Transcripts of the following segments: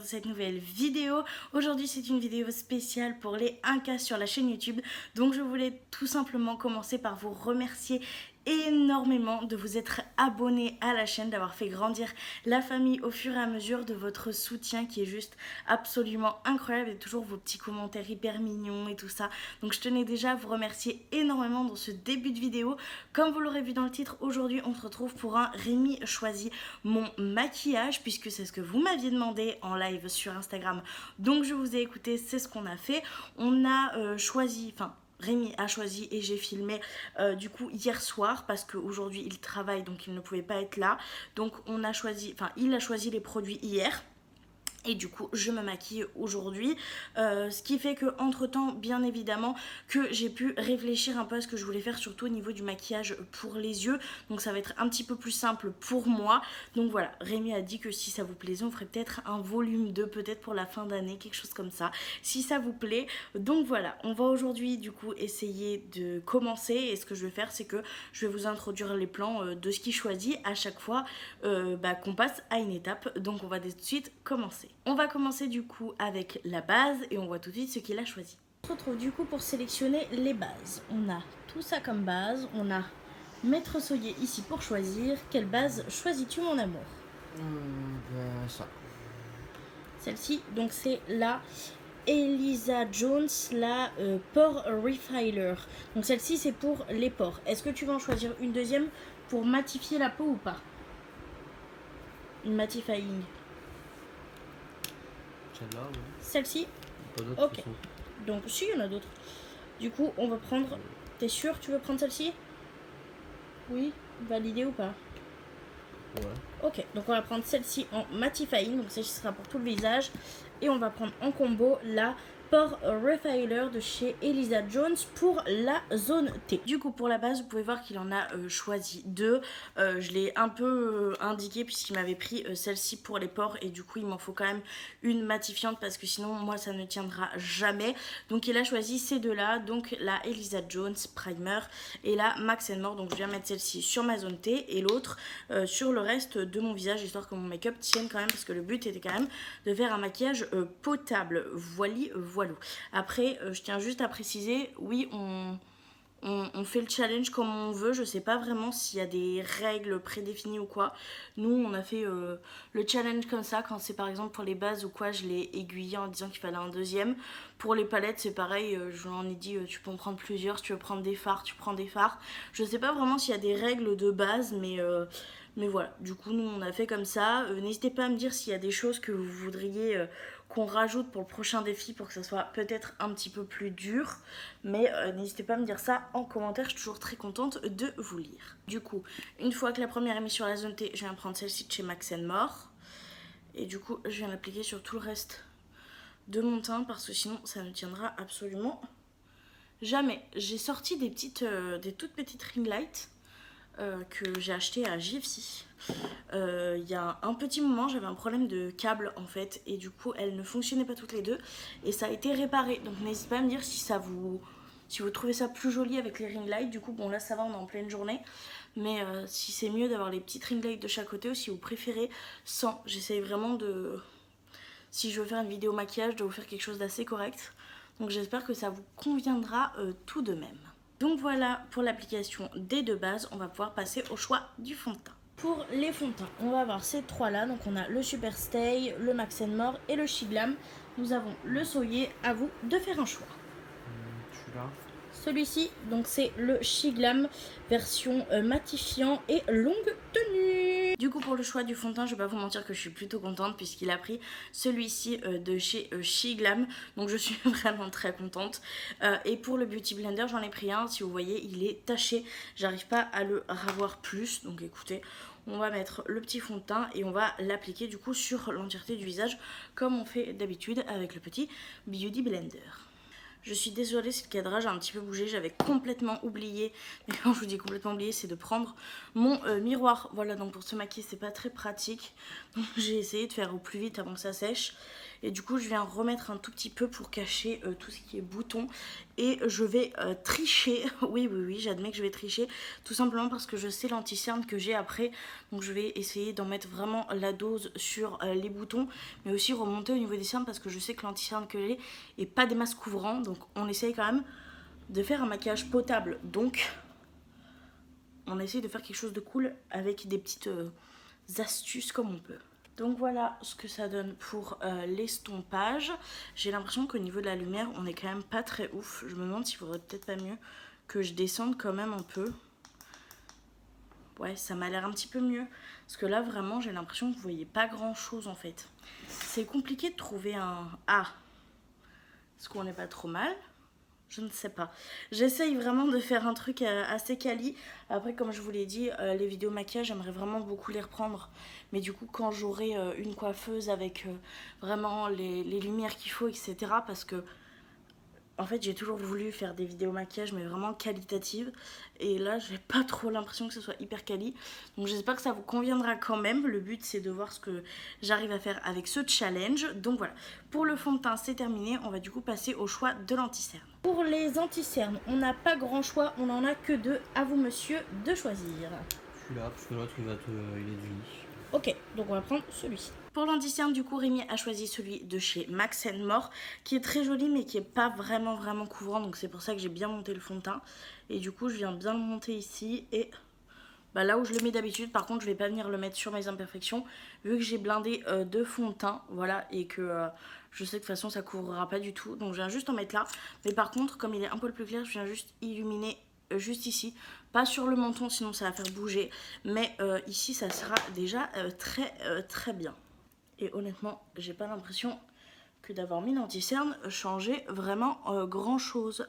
cette nouvelle vidéo. Aujourd'hui c'est une vidéo spéciale pour les 1K sur la chaîne YouTube. Donc je voulais tout simplement commencer par vous remercier énormément de vous être abonné à la chaîne, d'avoir fait grandir la famille au fur et à mesure, de votre soutien qui est juste absolument incroyable et toujours vos petits commentaires hyper mignons et tout ça. Donc je tenais déjà à vous remercier énormément dans ce début de vidéo. Comme vous l'aurez vu dans le titre, aujourd'hui on se retrouve pour un Rémi choisit mon maquillage, puisque c'est ce que vous m'aviez demandé en live sur Instagram. Donc je vous ai écouté, c'est ce qu'on a fait. On a choisi, enfin Rémi a choisi et j'ai filmé du coup hier soir parce qu'aujourd'hui il travaille donc il ne pouvait pas être là. Donc on a choisi, enfin il a choisi les produits hier. Et du coup je me maquille aujourd'hui, ce qui fait que entre temps bien évidemment que j'ai pu réfléchir un peu à ce que je voulais faire, surtout au niveau du maquillage pour les yeux. Donc ça va être un petit peu plus simple pour moi. Donc voilà, Rémi a dit que si ça vous plaisait on ferait peut-être un volume 2 peut-être pour la fin d'année, quelque chose comme ça, si ça vous plaît. Donc voilà, on va aujourd'hui du coup essayer de commencer, et ce que je vais faire c'est que je vais vous introduire les plans de ce qu'il choisit à chaque fois qu'on passe à une étape. Donc on va tout de suite commencer. On va commencer du coup avec la base et on voit tout de suite ce qu'il a choisi. On se retrouve du coup pour sélectionner les bases. On a tout ça comme base, on a Maître Soyer ici pour choisir. Quelle base choisis-tu mon amour? Ça. Celle-ci, donc c'est la Elisa Jones, la Pore Refiler. Donc celle-ci c'est pour les pores. Est-ce que tu vas en choisir une deuxième pour matifier la peau ou pas? Une mattifying. Celle-là, oui. Celle-ci? Pas d'autres. Ok. Donc si, il y en a d'autres. Du coup, on va prendre... T'es sûr tu veux prendre celle-ci? Oui? Validé ou pas? Ouais. Ok, donc on va prendre celle-ci en mattifying, donc celle-ci sera pour tout le visage. Et on va prendre en combo la Pore Refiler de chez Elisa Jones pour la zone T. Du coup pour la base vous pouvez voir qu'il en a choisi deux. Je l'ai un peu indiqué puisqu'il m'avait pris celle-ci pour les pores, et du coup il m'en faut quand même une matifiante parce que sinon moi ça ne tiendra jamais. Donc il a choisi ces deux là, donc la Elisa Jones Primer et la Max & More. Donc je viens mettre celle-ci sur ma zone T et l'autre sur le reste de mon visage, histoire que mon make-up tienne quand même, parce que le but était quand même de faire un maquillage potable. Voilou. Après, je tiens juste à préciser, oui, on fait le challenge comme on veut. Je sais pas vraiment s'il y a des règles prédéfinies ou quoi. Nous, on a fait le challenge comme ça. Quand c'est par exemple pour les bases ou quoi, je l'ai aiguillé en disant qu'il fallait un deuxième. Pour les palettes, c'est pareil. Je lui en ai dit, tu peux en prendre plusieurs. Si tu veux prendre des fards, tu prends des fards. Je sais pas vraiment s'il y a des règles de base, mais voilà, du coup nous on a fait comme ça. N'hésitez pas à me dire s'il y a des choses que vous voudriez qu'on rajoute pour le prochain défi pour que ça soit peut-être un petit peu plus dur. Mais n'hésitez pas à me dire ça en commentaire, je suis toujours très contente de vous lire. Du coup, une fois que la première est mise sur la zone T, je viens prendre celle-ci de chez Max & More. Et du coup, je viens l'appliquer sur tout le reste de mon teint parce que sinon ça ne tiendra absolument jamais. J'ai sorti des toutes petites ring lights que j'ai acheté à JFC. Il y a un petit moment j'avais un problème de câble en fait, et du coup elles ne fonctionnaient pas toutes les deux et ça a été réparé. Donc n'hésitez pas à me dire si vous trouvez ça plus joli avec les ring lights. Du coup bon là ça va, on est en pleine journée, mais si c'est mieux d'avoir les petites ring lights de chaque côté ou si vous préférez sans. J'essaye vraiment de, si je veux faire une vidéo maquillage, de vous faire quelque chose d'assez correct. Donc j'espère que ça vous conviendra tout de même. Donc voilà pour l'application des deux bases. On va pouvoir passer au choix du fond de teint. Pour les fonds de teint, on va avoir ces trois là. Donc on a le Super Stay, le Max & More et le Shiglam. Nous avons le Soyer, à vous de faire un choix. Celui-là. Celui-ci, donc c'est le Shiglam version matifiant et longue tenue. Du coup pour le choix du fond de teint, je vais pas vous mentir que je suis plutôt contente puisqu'il a pris celui-ci de chez Shiglam. Donc je suis vraiment très contente. Et pour le Beauty Blender, j'en ai pris un. Si vous voyez, il est taché. J'arrive pas à le ravoir plus. Donc écoutez, on va mettre le petit fond de teint et on va l'appliquer du coup sur l'entièreté du visage comme on fait d'habitude avec le petit Beauty Blender. Je suis désolée si le cadrage a un petit peu bougé, j'avais complètement oublié, mais quand je vous dis complètement oublié, c'est de prendre mon miroir. Voilà, donc pour se maquiller c'est pas très pratique, donc j'ai essayé de faire au plus vite avant que ça sèche. Et du coup je viens remettre un tout petit peu pour cacher tout ce qui est boutons. Et je vais tricher, oui j'admets que je vais tricher, tout simplement parce que je sais l'anti-cerne que j'ai après. Donc je vais essayer d'en mettre vraiment la dose sur les boutons, mais aussi remonter au niveau des cernes parce que je sais que l'anti-cerne que j'ai est pas des masques couvrants. Donc on essaye quand même de faire un maquillage potable. Donc on essaye de faire quelque chose de cool avec des petites astuces comme on peut. Donc voilà ce que ça donne pour l'estompage. J'ai l'impression qu'au niveau de la lumière, on est quand même pas très ouf. Je me demande s'il faudrait peut-être pas mieux que je descende quand même un peu. Ouais, ça m'a l'air un petit peu mieux. Parce que là, vraiment, j'ai l'impression que vous voyez pas grand-chose en fait. C'est compliqué de trouver un... Ah, est-ce qu'on n'est pas trop mal ? Je ne sais pas. J'essaye vraiment de faire un truc assez quali. Après, comme je vous l'ai dit, les vidéos maquillage, j'aimerais vraiment beaucoup les reprendre. Mais du coup, quand j'aurai une coiffeuse avec vraiment les lumières qu'il faut, etc. Parce que, en fait, j'ai toujours voulu faire des vidéos maquillage, mais vraiment qualitatives. Et là, j'ai pas trop l'impression que ce soit hyper quali. Donc j'espère que ça vous conviendra quand même. Le but, c'est de voir ce que j'arrive à faire avec ce challenge. Donc voilà. Pour le fond de teint, c'est terminé. On va du coup passer au choix de l'anti-cerne. Pour les anti-cernes, on n'a pas grand choix. On n'en a que deux. À vous, monsieur, de choisir. Celui-là, parce que l'autre, il est du lit. Ok, donc on va prendre celui-ci. Pour l'anti-cerne, du coup, Rémi a choisi celui de chez Max More, qui est très joli, mais qui est pas vraiment couvrant. Donc c'est pour ça que j'ai bien monté le fond de teint. Et du coup, je viens bien le monter ici. Et bah, là où je le mets d'habitude, par contre, je vais pas venir le mettre sur mes imperfections, vu que j'ai blindé de fond de teint, voilà, et que je sais que de toute façon, ça couvrira pas du tout. Donc je viens juste en mettre là. Mais par contre, comme il est un peu plus clair, je viens juste illuminer juste ici, pas sur le menton sinon ça va faire bouger, mais ici ça sera déjà très bien. Et honnêtement, j'ai pas l'impression que d'avoir mis l'anti-cerne changeait vraiment grand chose.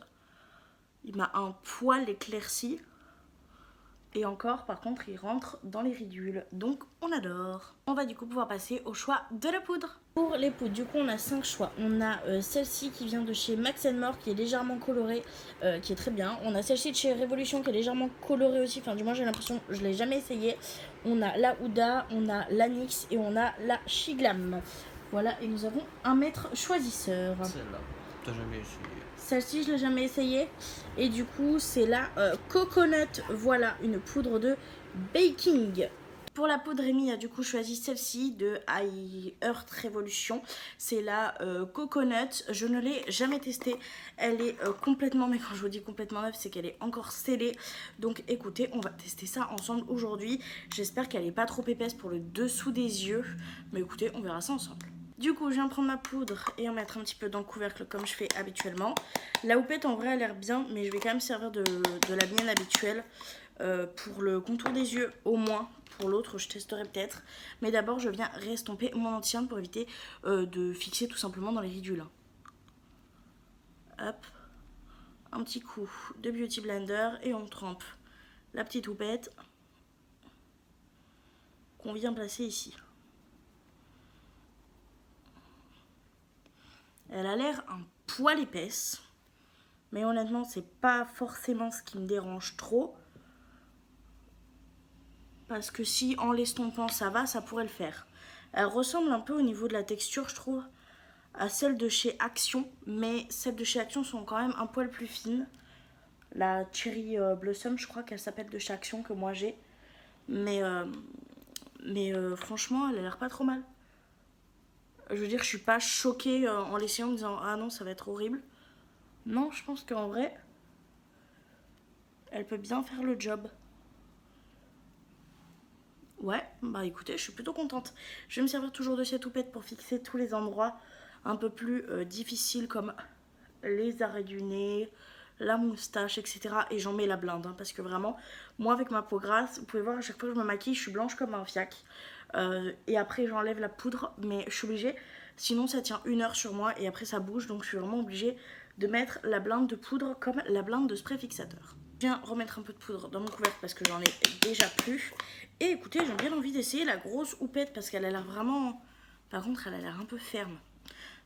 Il m'a un poil éclairci. Et encore, par contre, il rentre dans les ridules. Donc, on adore. On va du coup pouvoir passer au choix de la poudre. Pour les poudres, du coup, on a 5 choix. On a celle-ci qui vient de chez Max More, qui est légèrement colorée, qui est très bien. On a celle-ci de chez Révolution, qui est légèrement colorée aussi. Enfin, du moins, j'ai l'impression, je ne l'ai jamais essayé. On a la Huda, on a la NYX et on a la Shiglam. Voilà, et nous avons un maître choisisseur. Celle-là, t'as jamais essayé. Celle-ci, je ne l'ai jamais essayée. Et du coup, c'est la Coconut. Voilà, une poudre de baking. Pour la poudre, Rémi a du coup choisi celle-ci de High Earth Revolution. C'est la Coconut. Je ne l'ai jamais testée. Elle est complètement, mais quand je vous dis complètement neuve, c'est qu'elle est encore scellée. Donc écoutez, on va tester ça ensemble aujourd'hui. J'espère qu'elle n'est pas trop épaisse pour le dessous des yeux. Mais écoutez, on verra ça ensemble. Du coup, je viens prendre ma poudre et en mettre un petit peu dans le couvercle comme je fais habituellement. La houppette, en vrai, a l'air bien, mais je vais quand même servir de la mienne habituelle pour le contour des yeux au moins. Pour l'autre, je testerai peut-être. Mais d'abord, je viens restomper mon anti-cerne pour éviter de fixer tout simplement dans les ridules. Hop, un petit coup de Beauty Blender et on trempe la petite houppette qu'on vient placer ici. Elle a l'air un poil épaisse, mais honnêtement, c'est pas forcément ce qui me dérange trop. Parce que si en l'estompant ça va, ça pourrait le faire. Elle ressemble un peu au niveau de la texture, je trouve, à celle de chez Action, mais celles de chez Action sont quand même un poil plus fines. La Cherry Blossom, je crois qu'elle s'appelle de chez Action, que moi j'ai. Mais franchement, elle a l'air pas trop mal. Je veux dire, je suis pas choquée en l'essayant en me disant ah non, ça va être horrible. Non, je pense qu'en vrai, elle peut bien faire le job. Ouais, bah écoutez, je suis plutôt contente. Je vais me servir toujours de cette houppette pour fixer tous les endroits un peu plus difficiles comme les arrêts du nez, la moustache, etc. Et j'en mets la blinde, hein, parce que vraiment, moi avec ma peau grasse, vous pouvez voir à chaque fois que je me maquille, je suis blanche comme un fiac. Et après j'enlève la poudre, mais je suis obligée, sinon ça tient 1 heure sur moi et après ça bouge, donc je suis vraiment obligée de mettre la blinde de poudre comme la blinde de spray fixateur. Je viens remettre un peu de poudre dans mon couvercle parce que j'en ai déjà plus. Et écoutez, j'ai bien envie d'essayer la grosse houppette parce qu'elle a l'air vraiment... Par contre, elle a l'air un peu ferme.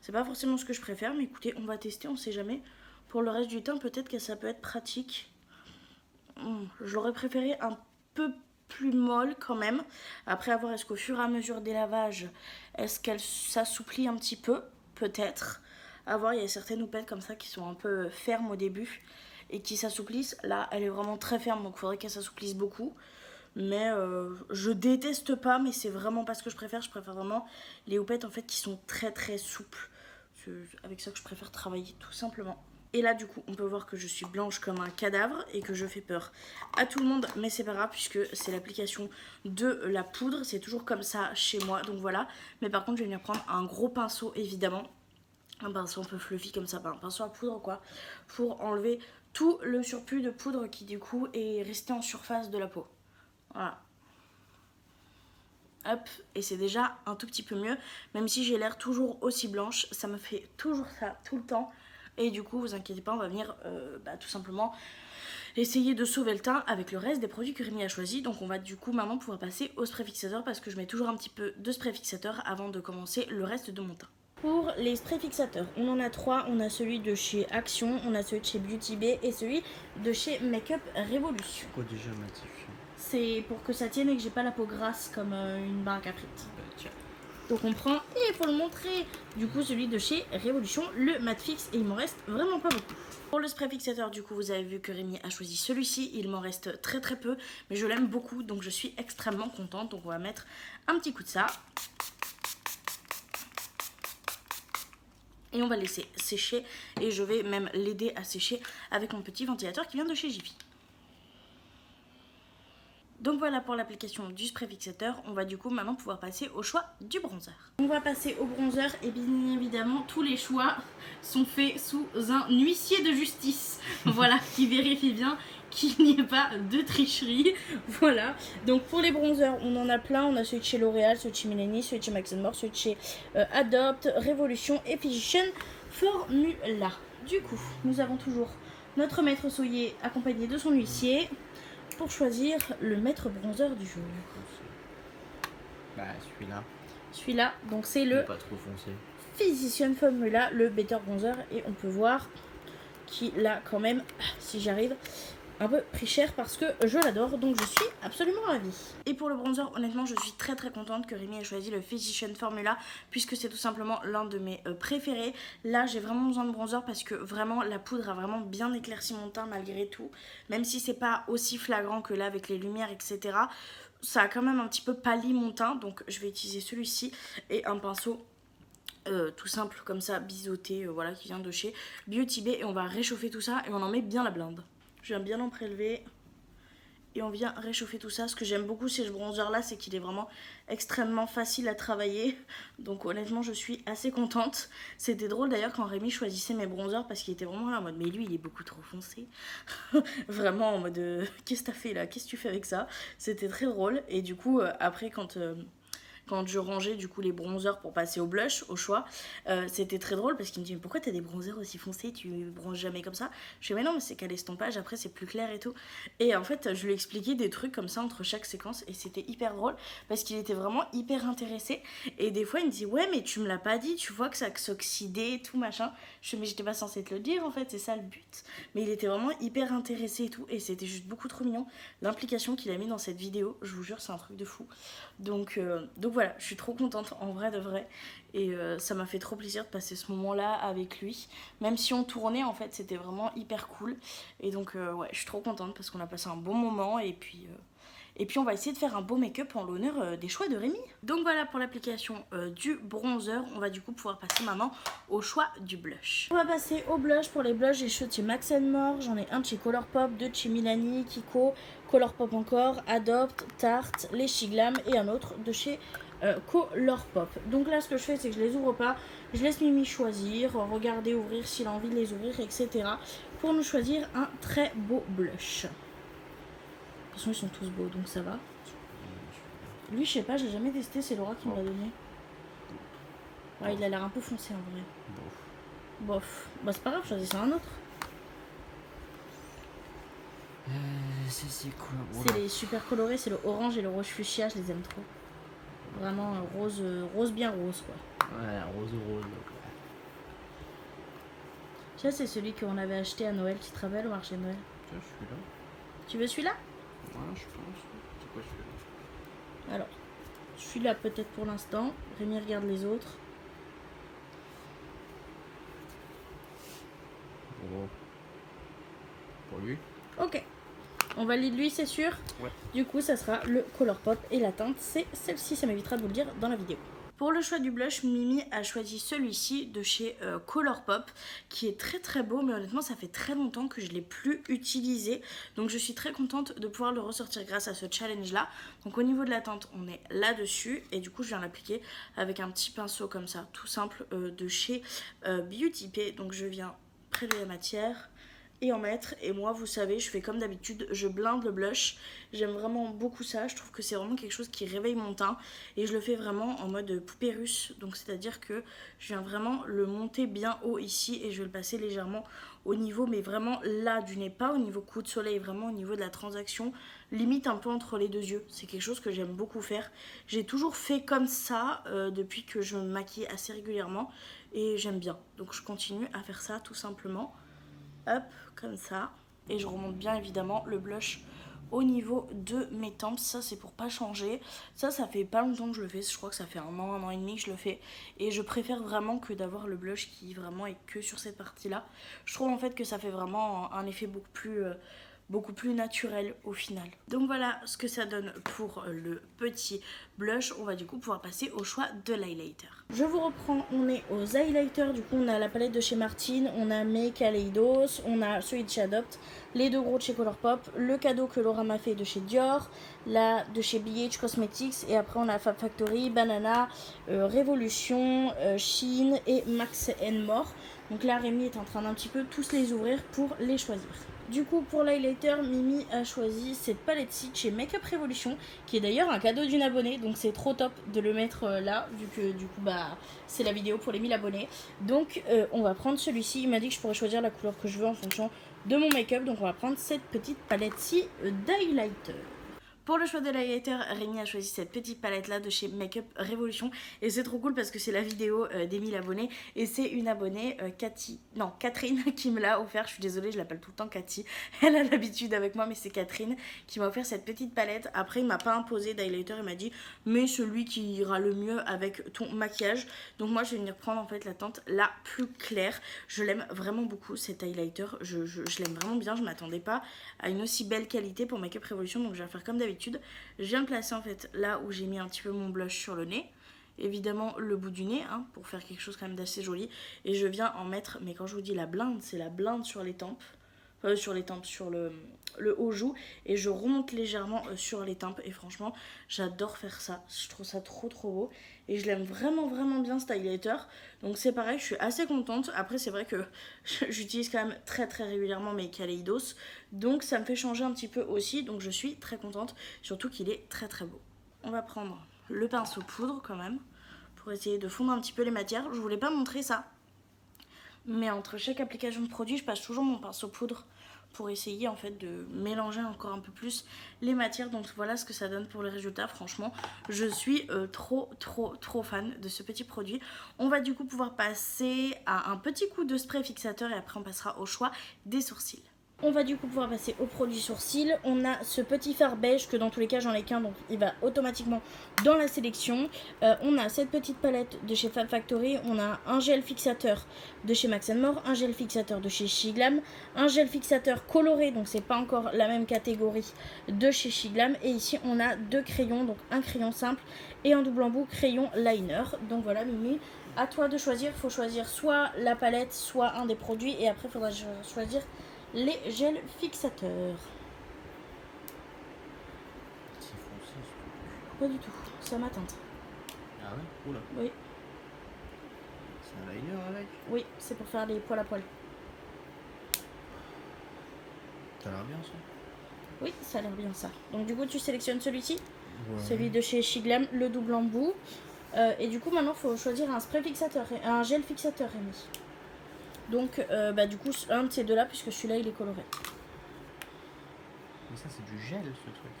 C'est pas forcément ce que je préfère, mais écoutez, on va tester, on sait jamais. Pour le reste du temps, peut-être que ça peut être pratique. Je l'aurais préféré un peu plus molle quand même. Après, à voir, est-ce qu'au fur et à mesure des lavages, est-ce qu'elle s'assouplit un petit peu? peut-être. À voir, il y a certaines houppettes comme ça qui sont un peu fermes au début et qui s'assouplissent. Là, elle est vraiment très ferme, donc il faudrait qu'elle s'assouplisse beaucoup. Mais je déteste pas, mais c'est vraiment pas ce que je préfère. Je préfère vraiment les houpettes en fait qui sont très très souples. C'est avec ça que je préfère travailler tout simplement. Et là du coup on peut voir que je suis blanche comme un cadavre et que je fais peur à tout le monde, mais c'est pas grave puisque c'est l'application de la poudre, c'est toujours comme ça chez moi, donc voilà. Mais par contre je vais venir prendre un gros pinceau évidemment, un pinceau un peu fluffy comme ça, un pinceau à poudre quoi, pour enlever tout le surplus de poudre qui du coup est resté en surface de la peau. Voilà. Hop, et c'est déjà un tout petit peu mieux, même si j'ai l'air toujours aussi blanche, ça me fait toujours ça tout le temps. Et du coup, vous inquiétez pas, on va venir tout simplement essayer de sauver le teint avec le reste des produits que Rémi a choisi. Donc on va du coup maintenant pouvoir passer au spray fixateur parce que je mets toujours un petit peu de spray fixateur avant de commencer le reste de mon teint. Pour les sprays fixateurs, on en a 3. On a celui de chez Action, on a celui de chez Beauty Bay et celui de chez Make Up Révolution. Pourquoi déjà matifiant? C'est pour que ça tienne et que j'ai pas la peau grasse comme une baraque à frites. Tiens. Donc on prend et il faut le montrer. Du coup celui de chez Révolution, le mat fixe, et il m'en reste vraiment pas beaucoup. Pour le spray fixateur du coup vous avez vu que Rémi a choisi celui-ci. Il m'en reste très très peu mais je l'aime beaucoup donc je suis extrêmement contente. Donc on va mettre un petit coup de ça. Et on va laisser sécher et je vais même l'aider à sécher avec mon petit ventilateur qui vient de chez Jiffy. Donc voilà pour l'application du spray fixateur. On va du coup maintenant pouvoir passer au choix du bronzer. On va passer au bronzer et bien évidemment tous les choix sont faits sous un huissier de justice. Voilà, qui vérifie bien qu'il n'y ait pas de tricherie. Voilà, donc pour les bronzers on en a plein. On a celui de chez L'Oréal, celui de chez Milani, celui de chez Max & More, celui de chez Adopt, Révolution et Physician Formula. Du coup nous avons toujours notre maître souillé accompagné de son huissier pour choisir le maître bronzer du jour. Bah celui-là. Celui-là, donc c'est Il le est pas trop foncé. Physician Formula, le Better Bronzer. Et on peut voir qu'il a quand même, si j'arrive, un peu pris cher parce que je l'adore. Donc je suis absolument ravie. Et pour le bronzer, honnêtement, je suis très très contente que Rémi ait choisi le Physician Formula puisque c'est tout simplement l'un de mes préférés. Là, j'ai vraiment besoin de bronzer parce que vraiment la poudre a vraiment bien éclairci mon teint malgré tout. Même si c'est pas aussi flagrant que là avec les lumières, etc. Ça a quand même un petit peu pâli mon teint. Donc je vais utiliser celui-ci et un pinceau tout simple comme ça, biseauté, voilà, qui vient de chez Beauty Bay. Et on va réchauffer tout ça et on en met bien la blinde. Je viens bien en prélever et on vient réchauffer tout ça. Ce que j'aime beaucoup chez ce bronzer là, c'est qu'il est vraiment extrêmement facile à travailler. Donc honnêtement je suis assez contente. C'était drôle d'ailleurs quand Rémi choisissait mes bronzers parce qu'il était vraiment là en mode mais lui il est beaucoup trop foncé. Vraiment en mode qu'est-ce que t'as fait là, qu'est-ce que tu fais avec ça. C'était très drôle. Et du coup après quand je rangeais du coup les bronzers pour passer au blush, au choix, c'était très drôle parce qu'il me dit mais pourquoi t'as des bronzers aussi foncés, tu bronzes jamais comme ça. Je dis mais non mais c'est qu'à l'estompage après c'est plus clair et tout. Et en fait je lui expliquais des trucs comme ça entre chaque séquence et c'était hyper drôle parce qu'il était vraiment hyper intéressé. Et des fois il me dit ouais mais tu me l'as pas dit, tu vois que ça s'oxydait et tout machin. Je dis mais j'étais pas censée te le dire en fait, c'est ça le but. Mais il était vraiment hyper intéressé et tout et c'était juste beaucoup trop mignon l'implication qu'il a mis dans cette vidéo, je vous jure c'est un truc de fou. Donc voilà, je suis trop contente en vrai de vrai et ça m'a fait trop plaisir de passer ce moment là avec lui, même si on tournait en fait c'était vraiment hyper cool. Et donc ouais, je suis trop contente parce qu'on a passé un bon moment et puis on va essayer de faire un beau make-up en l'honneur des choix de Rémi. Donc voilà pour l'application du bronzer. On va du coup pouvoir passer maintenant au choix du blush. On va passer au blush. Pour les blushs, j'ai ceux de chez Max & More. J'en ai un de chez Colourpop, deux de chez Milani, Kiko, Colourpop encore, Adopt, Tarte, les Shiglam et un autre de chez Colourpop. Donc là ce que je fais c'est que je les ouvre pas. Je laisse Mimi choisir, regarder, ouvrir s'il a envie de les ouvrir, etc. pour nous choisir un très beau blush. De toute façon ils sont tous beaux donc ça va. Lui je sais pas, j'ai jamais testé, c'est Laura qui me l'a donné. Ouais il a l'air un peu foncé en vrai. Bof. Bah c'est pas grave, choisissez un autre. C'est quoi? C'est les super colorés, c'est le orange et le rose fuchsia, je les aime trop. Vraiment rose bien rose quoi. Ouais, rose. Ça c'est celui qu'on avait acheté à Noël, tu te rappelles au marché de Noël? Tiens, celui-là. Tu veux celui-là? Ouais, je pense. C'est quoi celui-là? Alors, celui-là peut-être pour l'instant. Rémi regarde les autres. Pour lui. Ok. On valide lui, c'est sûr. Ouais. Du coup, ça sera le Colourpop et la teinte, c'est celle-ci. Ça m'évitera de vous le dire dans la vidéo. Pour le choix du blush, Mimi a choisi celui-ci de chez Colourpop, qui est très très beau, mais honnêtement ça fait très longtemps que je ne l'ai plus utilisé, donc je suis très contente de pouvoir le ressortir grâce à ce challenge là. Donc au niveau de la teinte, on est là-dessus, et du coup je viens l'appliquer avec un petit pinceau comme ça, tout simple, de chez Beauty Bay. Donc je viens prélever la matière et en mettre, et moi vous savez je fais comme d'habitude, je blinde le blush. J'aime vraiment beaucoup ça, je trouve que c'est vraiment quelque chose qui réveille mon teint, et je le fais vraiment en mode poupée russe, donc c'est à dire que je viens vraiment le monter bien haut ici, et je vais le passer légèrement au niveau, mais vraiment là du nez, pas au niveau coup de soleil, vraiment au niveau de la transaction, limite un peu entre les deux yeux. C'est quelque chose que j'aime beaucoup faire, j'ai toujours fait comme ça depuis que je me maquille assez régulièrement, et j'aime bien, donc je continue à faire ça tout simplement. Hop, comme ça. Et je remonte bien évidemment le blush au niveau de mes tempes. Ça c'est pour pas changer. Ça fait pas longtemps que je le fais. Je crois que ça fait un an et demi que je le fais. Et je préfère vraiment que d'avoir le blush qui vraiment est que sur cette partie là. Je trouve en fait que ça fait vraiment un effet beaucoup plus naturel au final. Donc voilà ce que ça donne pour le petit blush. On va du coup pouvoir passer au choix de l'highlighter. Je vous reprends, on est aux highlighters. Du coup on a la palette de chez Martine, on a mes Kaleidos, on a celui de chez Adopt, les deux gros de chez Colourpop, le cadeau que Laura m'a fait de chez Dior, là de chez BH Cosmetics, et après on a Fab Factory, Banana, Révolution, Shein et Max & More. Donc là Rémi est en train d'un petit peu tous les ouvrir pour les choisir. Du coup pour l'highlighter, Mimi a choisi cette palette-ci chez Makeup Revolution, qui est d'ailleurs un cadeau d'une abonnée, donc c'est trop top de le mettre là, vu que du coup bah c'est la vidéo pour les 1000 abonnés. Donc on va prendre celui-ci. Il m'a dit que je pourrais choisir la couleur que je veux en fonction de mon make-up, donc on va prendre cette petite palette-ci d'highlighter. Pour le choix de l'highlighter, Rémi a choisi cette petite palette là de chez Makeup Revolution, et c'est trop cool parce que c'est la vidéo des 1000 abonnés, et c'est une abonnée, Catherine, qui me l'a offert. Je suis désolée, je l'appelle tout le temps Cathy, elle a l'habitude avec moi, mais c'est Catherine qui m'a offert cette petite palette. Après il m'a pas imposé d'highlighter, il m'a dit mais celui qui ira le mieux avec ton maquillage. Donc moi je vais venir prendre en fait la teinte la plus claire. Je l'aime vraiment beaucoup cet highlighter, je l'aime vraiment bien. Je m'attendais pas à une aussi belle qualité pour Makeup Revolution, donc je vais faire comme d'habitude. Je viens de placer en fait là où j'ai mis un petit peu mon blush sur le nez, évidemment le bout du nez, hein, pour faire quelque chose quand même d'assez joli, et je viens en mettre, mais quand je vous dis la blinde, c'est la blinde sur les tempes, sur le haut joue, et je remonte légèrement sur les tempes, et franchement j'adore faire ça, je trouve ça trop beau, et je l'aime vraiment bien cet highlighter. Donc c'est pareil, je suis assez contente. Après c'est vrai que j'utilise quand même très régulièrement mes Kaleidos, donc ça me fait changer un petit peu aussi, donc je suis très contente, surtout qu'il est très beau. On va prendre le pinceau poudre quand même pour essayer de fondre un petit peu les matières. Je voulais pas montrer ça, mais entre chaque application de produit je passe toujours mon pinceau poudre pour essayer en fait de mélanger encore un peu plus les matières. Donc voilà ce que ça donne pour le résultat. Franchement je suis trop fan de ce petit produit. On va du coup pouvoir passer à un petit coup de spray fixateur, et après on passera au choix des sourcils. On va du coup pouvoir passer au produit sourcils. On a ce petit fard beige que dans tous les cas j'en ai qu'un, donc il va automatiquement dans la sélection. On a cette petite palette de chez Fab Factory. On a un gel fixateur de chez Max & More, un gel fixateur de chez Shiglam, un gel fixateur coloré, donc c'est pas encore la même catégorie, de chez Shiglam. Et ici on a deux crayons, donc un crayon simple et un double embout crayon liner. Donc voilà Mimi, à toi de choisir. Il faut choisir soit la palette, soit un des produits, et après il faudra choisir les gels fixateurs. C'est foncé, Pas du tout, c'est ma teinte. Ah ouais? Oula. Oui. C'est un liner avec? Oui, c'est pour faire les poils à poil. Ça a l'air bien ça? Oui, ça a l'air bien ça. Donc du coup tu sélectionnes celui-ci, Ouais. celui de chez Shiglam, le double embout. Et du coup maintenant il faut choisir un spray fixateur, un gel fixateur Rémi. Donc du coup un de ces deux là, puisque celui-là il est coloré. Mais ça c'est du gel ce truc.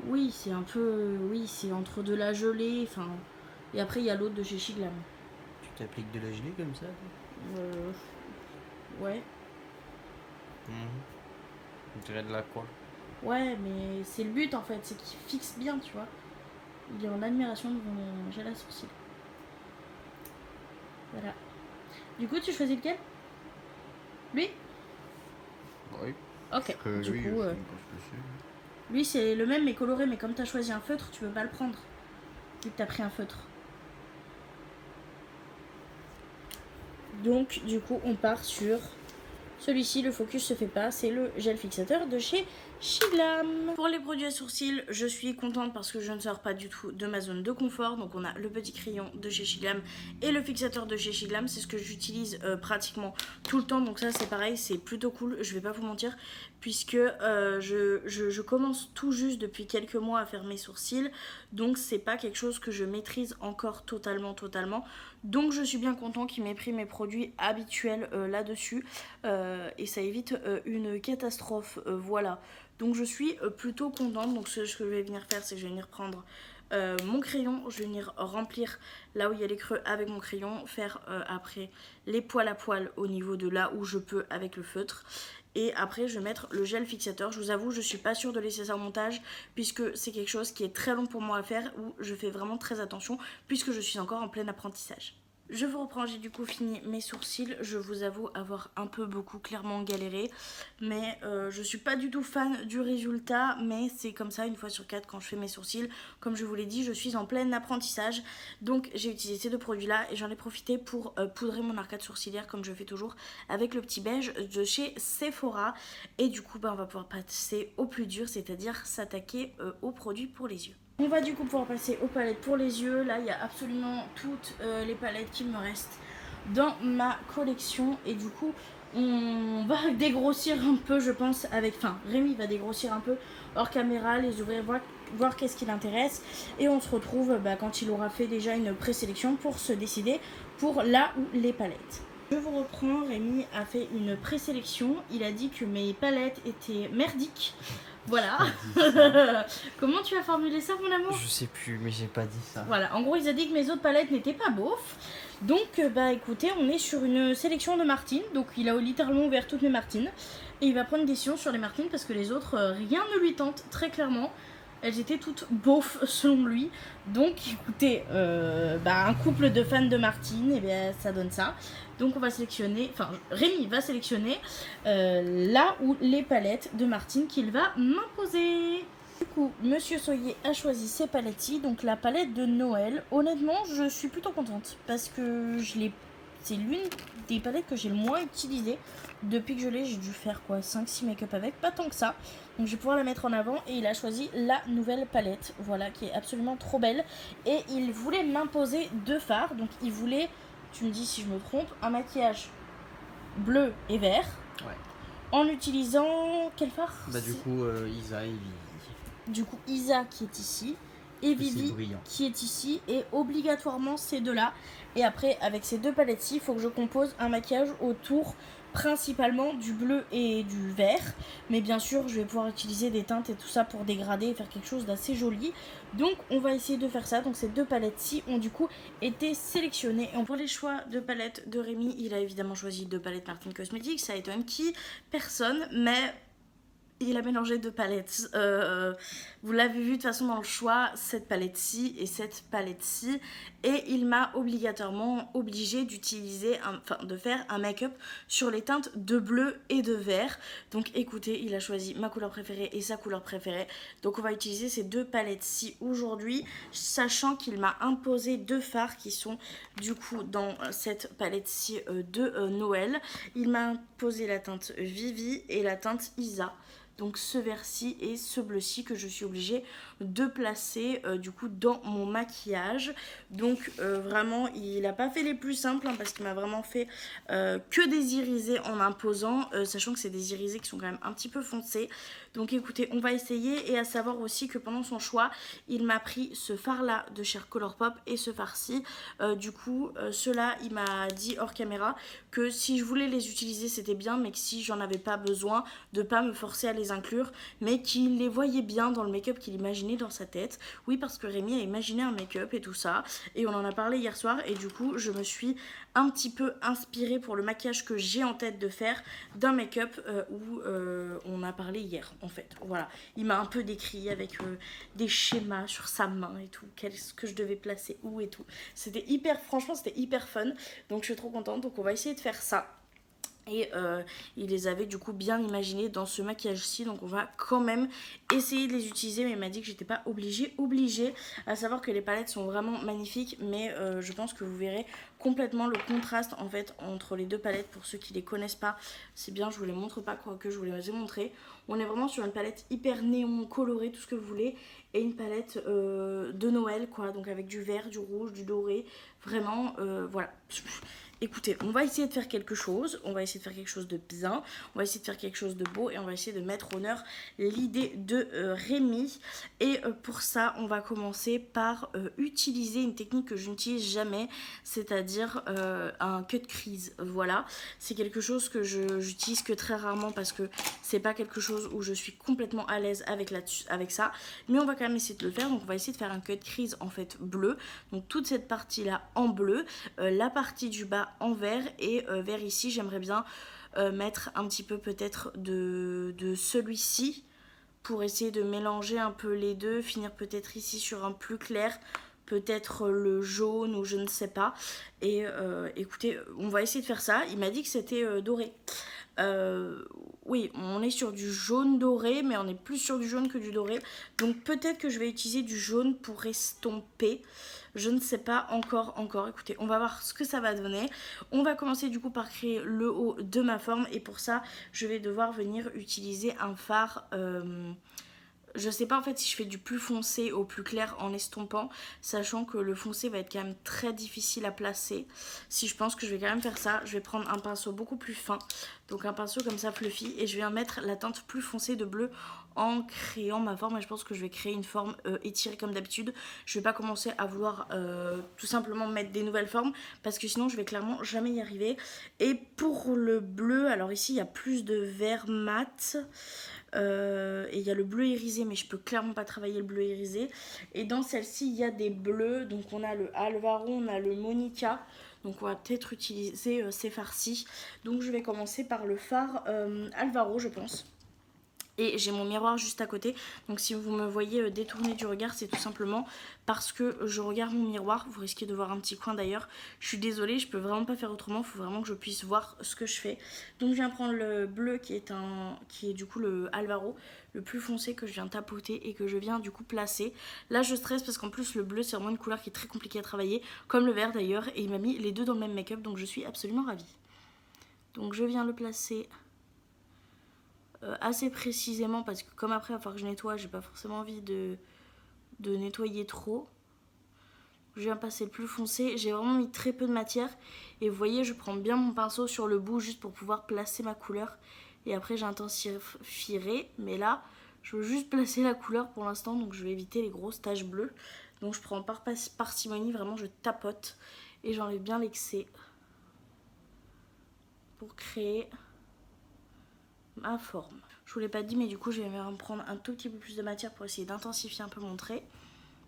Oui, c'est un peu... Oui, c'est entre de la gelée, enfin... Et après il y a l'autre de chez Shiglam. Tu t'appliques de la gelée comme ça? Ouais. On dirait de la quoi? Ouais, mais c'est le but en fait, c'est qu'il fixe bien, tu vois. Il est en admiration de mon gel à sourcils. Voilà. Du coup, tu choisis lequel? Lui? Oui. Ok, Lui, du coup, je sais pas ce que c'est. lui c'est le même mais coloré, mais comme tu as choisi un feutre, tu peux pas le prendre. Vu que tu as pris un feutre. Donc, du coup, on part sur celui-ci. Le focus se fait pas, c'est le gel fixateur de chez Shiglam. Pour les produits à sourcils, je suis contente parce que je ne sors pas du tout de ma zone de confort. Donc on a le petit crayon de chez Shiglam et le fixateur de chez Shiglam. C'est ce que j'utilise pratiquement tout le temps. Donc ça c'est pareil, c'est plutôt cool, je vais pas vous mentir. Puisque je commence tout juste depuis quelques mois à faire mes sourcils. Donc c'est pas quelque chose que je maîtrise encore totalement. Donc je suis bien content qu'il m'ait pris mes produits habituels là-dessus. Et ça évite une catastrophe, voilà. Donc je suis plutôt contente. Donc ce que je vais venir faire, c'est que je vais venir prendre mon crayon, je vais venir remplir là où il y a les creux avec mon crayon, faire après les poils à poil au niveau de là où je peux avec le feutre. Et après je vais mettre le gel fixateur. Je vous avoue, je suis pas sûre de laisser ça au montage puisque c'est quelque chose qui est très long pour moi à faire, où je fais vraiment très attention puisque je suis encore en plein apprentissage. Je vous reprends, j'ai du coup fini mes sourcils. Je vous avoue avoir un peu clairement galéré. Mais je suis pas du tout fan du résultat. Mais c'est comme ça, une fois sur 4 quand je fais mes sourcils. Comme je vous l'ai dit, je suis en plein apprentissage. Donc j'ai utilisé ces deux produits là et j'en ai profité pour poudrer mon arcade sourcilière comme je fais toujours avec le petit beige de chez Sephora. Et du coup, on va pouvoir passer au plus dur, c'est-à-dire s'attaquer aux produits pour les yeux. On va du coup pouvoir passer aux palettes pour les yeux. Là, il y a absolument toutes les palettes qui me restent dans ma collection. Et du coup, on va dégrossir un peu, je pense, avec... Enfin, Rémi va dégrossir un peu hors caméra, les ouvrir, voir qu'est-ce qui l'intéresse. Et on se retrouve quand il aura fait déjà une présélection pour se décider pour là où les palettes. Je vous reprends, Rémi a fait une présélection. Il a dit que mes palettes étaient merdiques. Voilà. Comment tu as formulé ça, mon amour? Je sais plus, mais j'ai pas dit ça. Voilà, en gros, il a dit que mes autres palettes n'étaient pas beaufs. Donc, écoutez, on est sur une sélection de Martine. Donc, il a littéralement ouvert toutes mes Martines. Et il va prendre une décision sur les Martines parce que les autres, rien ne lui tente, très clairement. Elles étaient toutes beaufs selon lui. Donc écoutez, un couple de fans de Martine, et bien ça donne ça. Donc on va sélectionner, enfin Rémi va sélectionner là où les palettes de Martine qu'il va m'imposer. Du coup, Monsieur Soyer a choisi ces palettes-ci, donc la palette de Noël. Honnêtement, je suis plutôt contente parce que c'est l'une des palettes que j'ai le moins utilisée. Depuis que je l'ai, j'ai dû faire quoi, 5-6 make-up avec, pas tant que ça. Donc je vais pouvoir la mettre en avant et il a choisi la nouvelle palette, voilà, qui est absolument trop belle. Et il voulait m'imposer deux fards, donc il voulait, tu me dis si je me trompe, un maquillage bleu et vert. Ouais. En utilisant quel fard? Du coup, Isa et Vivi. Du coup, Isa qui est ici et Vivi qui est ici, et obligatoirement ces deux-là. Et après, avec ces deux palettes-ci, il faut que je compose un maquillage autour principalement du bleu et du vert, mais bien sûr je vais pouvoir utiliser des teintes et tout ça pour dégrader et faire quelque chose d'assez joli. Donc on va essayer de faire ça. Donc ces deux palettes-ci ont du coup été sélectionnées. Et pour les choix de palettes de Rémi, il a évidemment choisi deux palettes Martine Cosmetics. Ça étonne qui? Personne, mais il a mélangé deux palettes. Vous l'avez vu de toute façon dans le choix, cette palette-ci et cette palette-ci. Et il m'a obligatoirement obligé d'utiliser, de faire un make-up sur les teintes de bleu et de vert. Donc écoutez, il a choisi ma couleur préférée et sa couleur préférée. Donc on va utiliser ces deux palettes-ci aujourd'hui, sachant qu'il m'a imposé deux fards qui sont du coup dans cette palette-ci de Noël. Il m'a imposé la teinte Vivi et la teinte Isa. Donc ce vert-ci et ce bleu-ci que je suis obligée de placer du coup dans mon maquillage. Donc vraiment il n'a pas fait les plus simples parce qu'il m'a vraiment fait que des irisés en imposant, sachant que c'est des irisés qui sont quand même un petit peu foncés. Donc écoutez, on va essayer. Et à savoir aussi que pendant son choix, il m'a pris ce fard là de chez Colourpop et ce fard-ci. Du coup ceux-là, il m'a dit hors caméra que si je voulais les utiliser c'était bien, mais que si j'en avais pas besoin, de pas me forcer à les inclure, mais qu'il les voyait bien dans le make-up qu'il imaginait dans sa tête. Oui, parce que Rémi a imaginé un make-up et tout ça, et on en a parlé hier soir, et du coup je me suis un petit peu inspirée pour le maquillage que j'ai en tête de faire d'un make-up où on a parlé hier en fait. Voilà, il m'a un peu décrit avec des schémas sur sa main et tout, qu'est-ce que je devais placer où et tout. C'était hyper, franchement c'était hyper fun, donc je suis trop contente. Donc on va essayer de faire ça. Et il les avait du coup bien imaginés dans ce maquillage-ci. Donc on va quand même essayer de les utiliser. Mais il m'a dit que j'étais pas obligée. À savoir que les palettes sont vraiment magnifiques. Mais je pense que vous verrez complètement le contraste en fait entre les deux palettes. Pour ceux qui les connaissent pas, c'est bien, je vous les montre pas, quoique je vous les ai montrés. On est vraiment sur une palette hyper néon, colorée, tout ce que vous voulez. Et une palette de Noël quoi. Donc avec du vert, du rouge, du doré. Vraiment voilà. Écoutez, on va essayer de faire quelque chose, de bien, on va essayer de faire quelque chose de beau et on va essayer de mettre en honneur l'idée de Rémi. Et pour ça, on va commencer par utiliser une technique que je n'utilise jamais, c'est-à-dire un cut crease. Voilà, c'est quelque chose que j'utilise que très rarement parce que c'est pas quelque chose où je suis complètement à l'aise avec ça. Mais on va quand même essayer de le faire, donc on va essayer de faire un cut crease en fait bleu. Donc toute cette partie-là en bleu, la partie du bas en vert et vers ici j'aimerais bien mettre un petit peu peut-être de celui-ci pour essayer de mélanger un peu les deux, finir peut-être ici sur un plus clair, peut-être le jaune ou je ne sais pas. Et écoutez, on va essayer de faire ça. Il m'a dit que c'était doré. Oui, on est sur du jaune doré, mais on est plus sur du jaune que du doré. Donc peut-être que je vais utiliser du jaune pour estomper. Je ne sais pas encore. Écoutez, on va voir ce que ça va donner. On va commencer du coup par créer le haut de ma forme. Et pour ça, je vais devoir venir utiliser un fard... je sais pas en fait si je fais du plus foncé au plus clair en estompant, sachant que le foncé va être quand même très difficile à placer. Si je pense que je vais quand même faire ça, je vais prendre un pinceau beaucoup plus fin, donc un pinceau comme ça fluffy, et je vais mettre la teinte plus foncée de bleu en créant ma forme. Et je pense que je vais créer une forme étirée comme d'habitude. Je vais pas commencer à vouloir tout simplement mettre des nouvelles formes parce que sinon je vais clairement jamais y arriver. Et pour le bleu, alors ici il y a plus de vert mat. Et il y a le bleu irisé, mais je peux clairement pas travailler le bleu irisé. Et dans celle-ci il y a des bleus, donc on a le Alvaro, on a le Monica. Donc on va peut-être utiliser ces farcis. Donc je vais commencer par le fard Alvaro, je pense. Et j'ai mon miroir juste à côté, donc si vous me voyez détourner du regard, c'est tout simplement parce que je regarde mon miroir. Vous risquez de voir un petit coin d'ailleurs. Je suis désolée, je peux vraiment pas faire autrement, il faut vraiment que je puisse voir ce que je fais. Donc je viens prendre le bleu qui est du coup le Alvaro, le plus foncé, que je viens tapoter et que je viens du coup placer. Là je stresse parce qu'en plus le bleu c'est vraiment une couleur qui est très compliquée à travailler, comme le vert d'ailleurs, et il m'a mis les deux dans le même make-up, donc je suis absolument ravie. Donc je viens le placer assez précisément parce que comme après il va falloir que je nettoie, j'ai pas forcément envie de nettoyer trop. Je viens passer le plus foncé, j'ai vraiment mis très peu de matière et vous voyez je prends bien mon pinceau sur le bout juste pour pouvoir placer ma couleur et après j'intensifierai, mais là je veux juste placer la couleur pour l'instant, donc je vais éviter les grosses taches bleues. Donc je prends par parcimonie, vraiment je tapote et j'enlève bien l'excès pour créer ma forme. Je vous l'ai pas dit, mais du coup je vais prendre un tout petit peu plus de matière pour essayer d'intensifier un peu mon trait.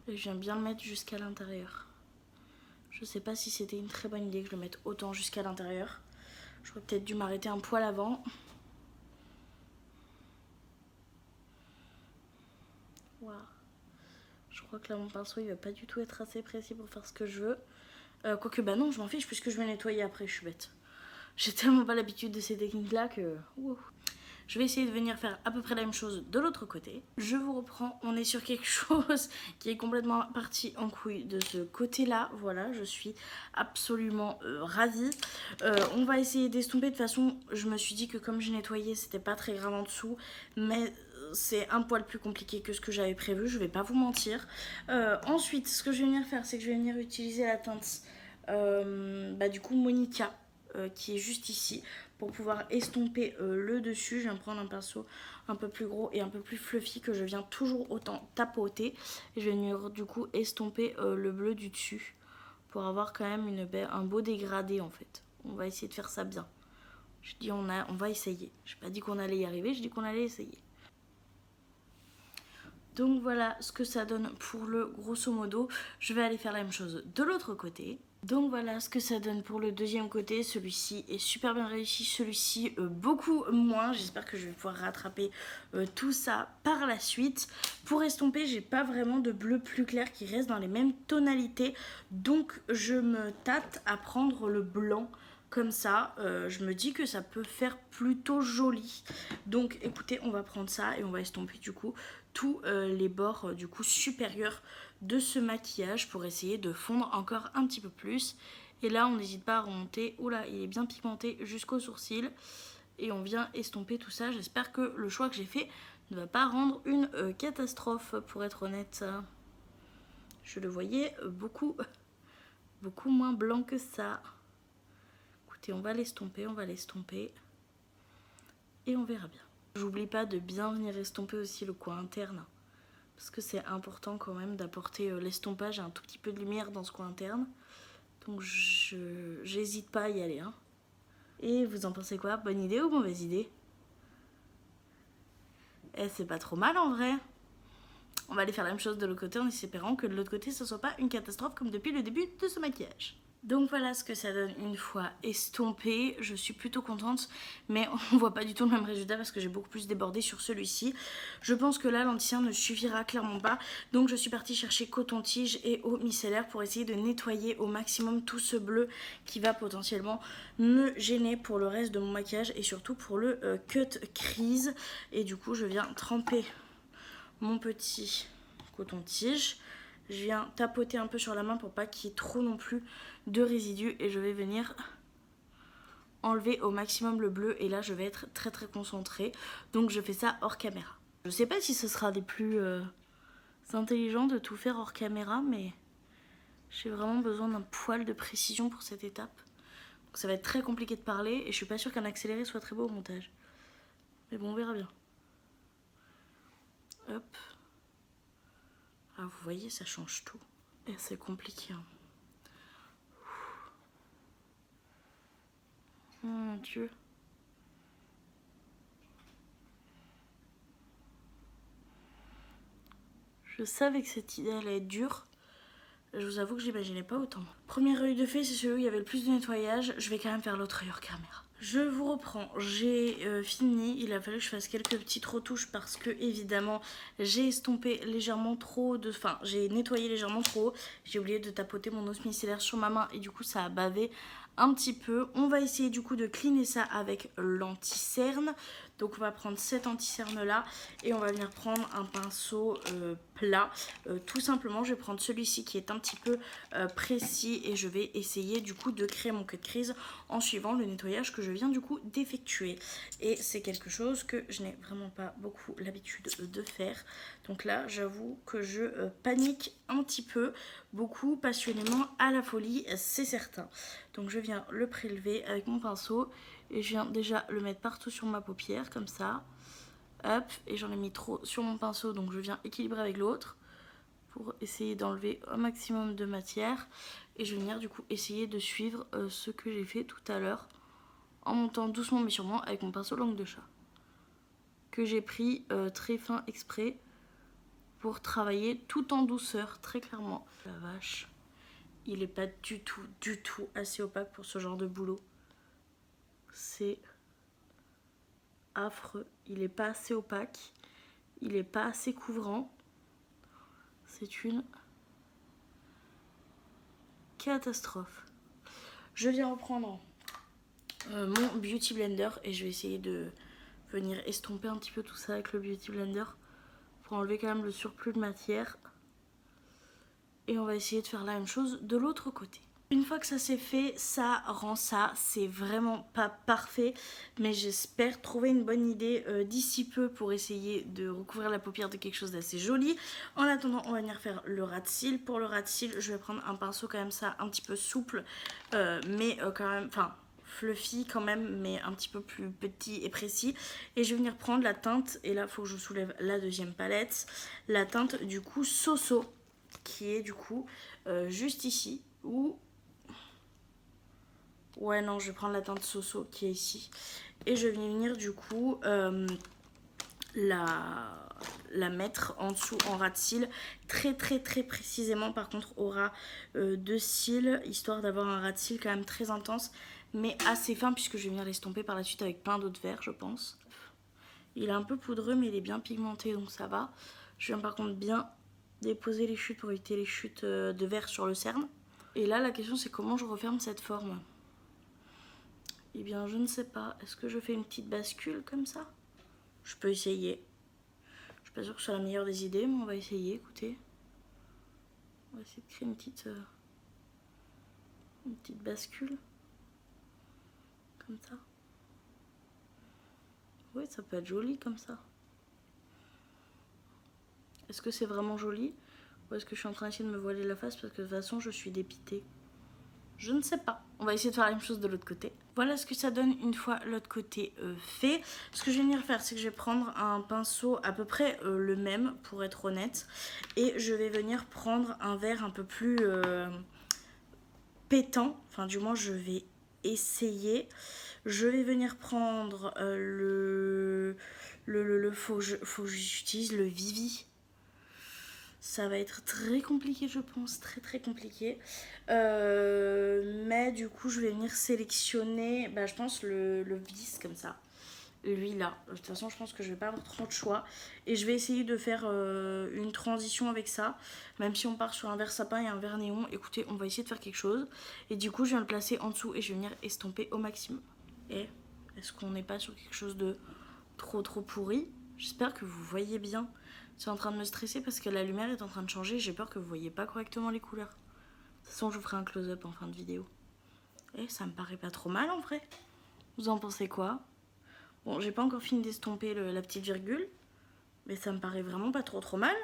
Et je viens bien le mettre jusqu'à l'intérieur. Je sais pas si c'était une très bonne idée que je le mette autant jusqu'à l'intérieur. J'aurais peut-être dû m'arrêter un poil avant. Wow. Je crois que là mon pinceau il va pas du tout être assez précis pour faire ce que je veux. Quoique bah non, je m'en fiche puisque je vais nettoyer après, je suis bête. J'ai tellement pas l'habitude de ces techniques là que... Wow. Je vais essayer de venir faire à peu près la même chose de l'autre côté. Je vous reprends, on est sur quelque chose qui est complètement parti en couille de ce côté-là. Voilà, je suis absolument ravie. On va essayer d'estomper. De toute façon, je me suis dit que comme j'ai nettoyé, c'était pas très grave en dessous. Mais c'est un poil plus compliqué que ce que j'avais prévu, je vais pas vous mentir. Ensuite, ce que je vais venir faire, c'est que je vais venir utiliser la teinte du coup Monica. Qui est juste ici pour pouvoir estomper le dessus. Je viens prendre un pinceau un peu plus gros et un peu plus fluffy que je viens toujours autant tapoter et je vais venir du coup estomper le bleu du dessus pour avoir quand même un beau dégradé en fait. On va essayer de faire ça bien. Je dis on va essayer. Je n'ai pas dit qu'on allait y arriver, je dis qu'on allait essayer. Donc voilà ce que ça donne pour le grosso modo. Je vais aller faire la même chose de l'autre côté. Donc voilà ce que ça donne pour le deuxième côté. Celui-ci est super bien réussi, celui-ci beaucoup moins. J'espère que je vais pouvoir rattraper tout ça par la suite. Pour estomper, j'ai pas vraiment de bleu plus clair qui reste dans les mêmes tonalités. Donc je me tâte à prendre le blanc comme ça, je me dis que ça peut faire plutôt joli. Donc écoutez, on va prendre ça et on va estomper du coup tous les bords du coup supérieurs de ce maquillage pour essayer de fondre encore un petit peu plus. Et là on n'hésite pas à remonter, oula il est bien pigmenté jusqu'aux sourcils. Et on vient estomper tout ça. J'espère que le choix que j'ai fait ne va pas rendre une catastrophe, pour être honnête. Je le voyais beaucoup moins blanc que ça. Écoutez, on va l'estomper, et on verra bien. J'oublie pas de bien venir estomper aussi le coin interne, parce que c'est important quand même d'apporter l'estompage et un tout petit peu de lumière dans ce coin interne. Donc j'hésite pas à y aller. Hein. Et vous en pensez quoi? Bonne idée ou mauvaise idée? Eh, c'est pas trop mal en vrai. On va aller faire la même chose de l'autre côté en espérant que de l'autre côté ce soit pas une catastrophe comme depuis le début de ce maquillage. Donc voilà ce que ça donne une fois estompé. Je suis plutôt contente, mais on voit pas du tout le même résultat parce que j'ai beaucoup plus débordé sur celui-ci. Je pense que là l'anti-cerne ne suffira clairement pas. Donc je suis partie chercher coton-tige et eau micellaire pour essayer de nettoyer au maximum tout ce bleu qui va potentiellement me gêner pour le reste de mon maquillage et surtout pour le cut crease. Et du coup je viens tremper mon petit coton-tige. Je viens tapoter un peu sur la main pour pas qu'il y ait trop non plus de résidus. Et je vais venir enlever au maximum le bleu. Et là, je vais être très très concentrée. Donc je fais ça hors caméra. Je sais pas si ce sera des plus intelligents de tout faire hors caméra. Mais j'ai vraiment besoin d'un poil de précision pour cette étape. Donc ça va être très compliqué de parler. Et je suis pas sûre qu'un accéléré soit très beau au montage. Mais bon, on verra bien. Hop. Ah, vous voyez, ça change tout. Et c'est compliqué. Hein. Oh mon Dieu. Je savais que cette idée allait être dure. Je vous avoue que j'imaginais pas autant. Premier œil de fée, c'est celui où il y avait le plus de nettoyage. Je vais quand même faire l'autre œil hors caméra. Je vous reprends, j'ai fini, il a fallu que je fasse quelques petites retouches parce que évidemment j'ai estompé légèrement trop de... Enfin, j'ai nettoyé légèrement trop, j'ai oublié de tapoter mon os micellaire sur ma main et du coup ça a bavé un petit peu. On va essayer du coup de cleaner ça avec l'anti-cerne. Donc on va prendre cet anti-cerne là et on va venir prendre un pinceau plat. Tout simplement je vais prendre celui-ci qui est un petit peu précis et je vais essayer du coup de créer mon cut crease en suivant le nettoyage que je viens du coup d'effectuer. Et c'est quelque chose que je n'ai vraiment pas beaucoup l'habitude de faire. Donc là j'avoue que je panique un petit peu, beaucoup passionnément à la folie, c'est certain. Donc je viens le prélever avec mon pinceau et je viens déjà le mettre partout sur ma paupière comme ça. Hop, et j'en ai mis trop sur mon pinceau donc je viens équilibrer avec l'autre pour essayer d'enlever un maximum de matière. Et je vais venir du coup essayer de suivre ce que j'ai fait tout à l'heure en montant doucement mais sûrement avec mon pinceau langue de chat. Que j'ai pris très fin exprès pour travailler tout en douceur, très clairement. La vache, il est pas du tout assez opaque pour ce genre de boulot. C'est affreux, il est pas assez opaque, il est pas assez couvrant. C'est une catastrophe. Je viens reprendre mon Beauty Blender et je vais essayer de venir estomper un petit peu tout ça avec le Beauty Blender pour enlever quand même le surplus de matière. Et on va essayer de faire la même chose de l'autre côté. Une fois que ça c'est fait, ça rend ça. C'est vraiment pas parfait, mais j'espère trouver une bonne idée d'ici peu pour essayer de recouvrir la paupière de quelque chose d'assez joli. En attendant, on va venir faire le ras de cils. Pour le ras de cils, je vais prendre un pinceau quand même ça un petit peu souple, mais quand même, enfin fluffy quand même, mais un petit peu plus petit et précis. Et je vais venir prendre la teinte, et là il faut que je soulève la deuxième palette, la teinte du coup Soso, qui est du coup juste ici, ou... Ouais non, je vais prendre la teinte Soso qui est ici. Et je vais venir du coup la mettre en dessous en ras de cils. Très précisément par contre au ras de cils. Histoire d'avoir un ras de cils quand même très intense. Mais assez fin puisque je vais venir l'estomper par la suite avec plein d'autres verres je pense. Il est un peu poudreux mais il est bien pigmenté donc ça va. Je viens par contre bien déposer les chutes pour éviter les chutes de verre sur le cerne. Et là la question c'est comment je referme cette forme. Eh bien je ne sais pas, est-ce que je fais une petite bascule comme ça? Je peux essayer. Je suis pas sûre que ce soit la meilleure des idées, mais on va essayer, écoutez. On va essayer de créer une petite bascule. Comme ça. Oui, ça peut être joli comme ça. Est-ce que c'est vraiment joli? Ou est-ce que je suis en train d'essayer de me voiler la face parce que de toute façon je suis dépitée? Je ne sais pas. On va essayer de faire la même chose de l'autre côté. Voilà ce que ça donne une fois l'autre côté fait. Ce que je vais venir faire, c'est que je vais prendre un pinceau à peu près le même, pour être honnête. Et je vais venir prendre un vert un peu plus pétant. Enfin, du moins, je vais essayer. Je vais venir prendre faut que j'utilise le Vivi. Ça va être très compliqué, je pense, très compliqué. Mais du coup, je vais venir sélectionner, je pense, le vis comme ça. Lui là. De toute façon, je pense que je vais pas avoir trop de choix. Et je vais essayer de faire une transition avec ça. Même si on part sur un vert sapin et un vert néon. Écoutez, on va essayer de faire quelque chose. Et du coup, je viens le placer en dessous et je vais venir estomper au maximum. Et est-ce qu'on n'est pas sur quelque chose de trop pourri? J'espère que vous voyez bien. C'est en train de me stresser parce que la lumière est en train de changer. J'ai peur que vous voyez pas correctement les couleurs. De toute façon, je vous ferai un close-up en fin de vidéo. Et ça me paraît pas trop mal en vrai. Vous en pensez quoi? Bon, j'ai pas encore fini d'estomper la petite virgule. Mais ça me paraît vraiment pas trop mal.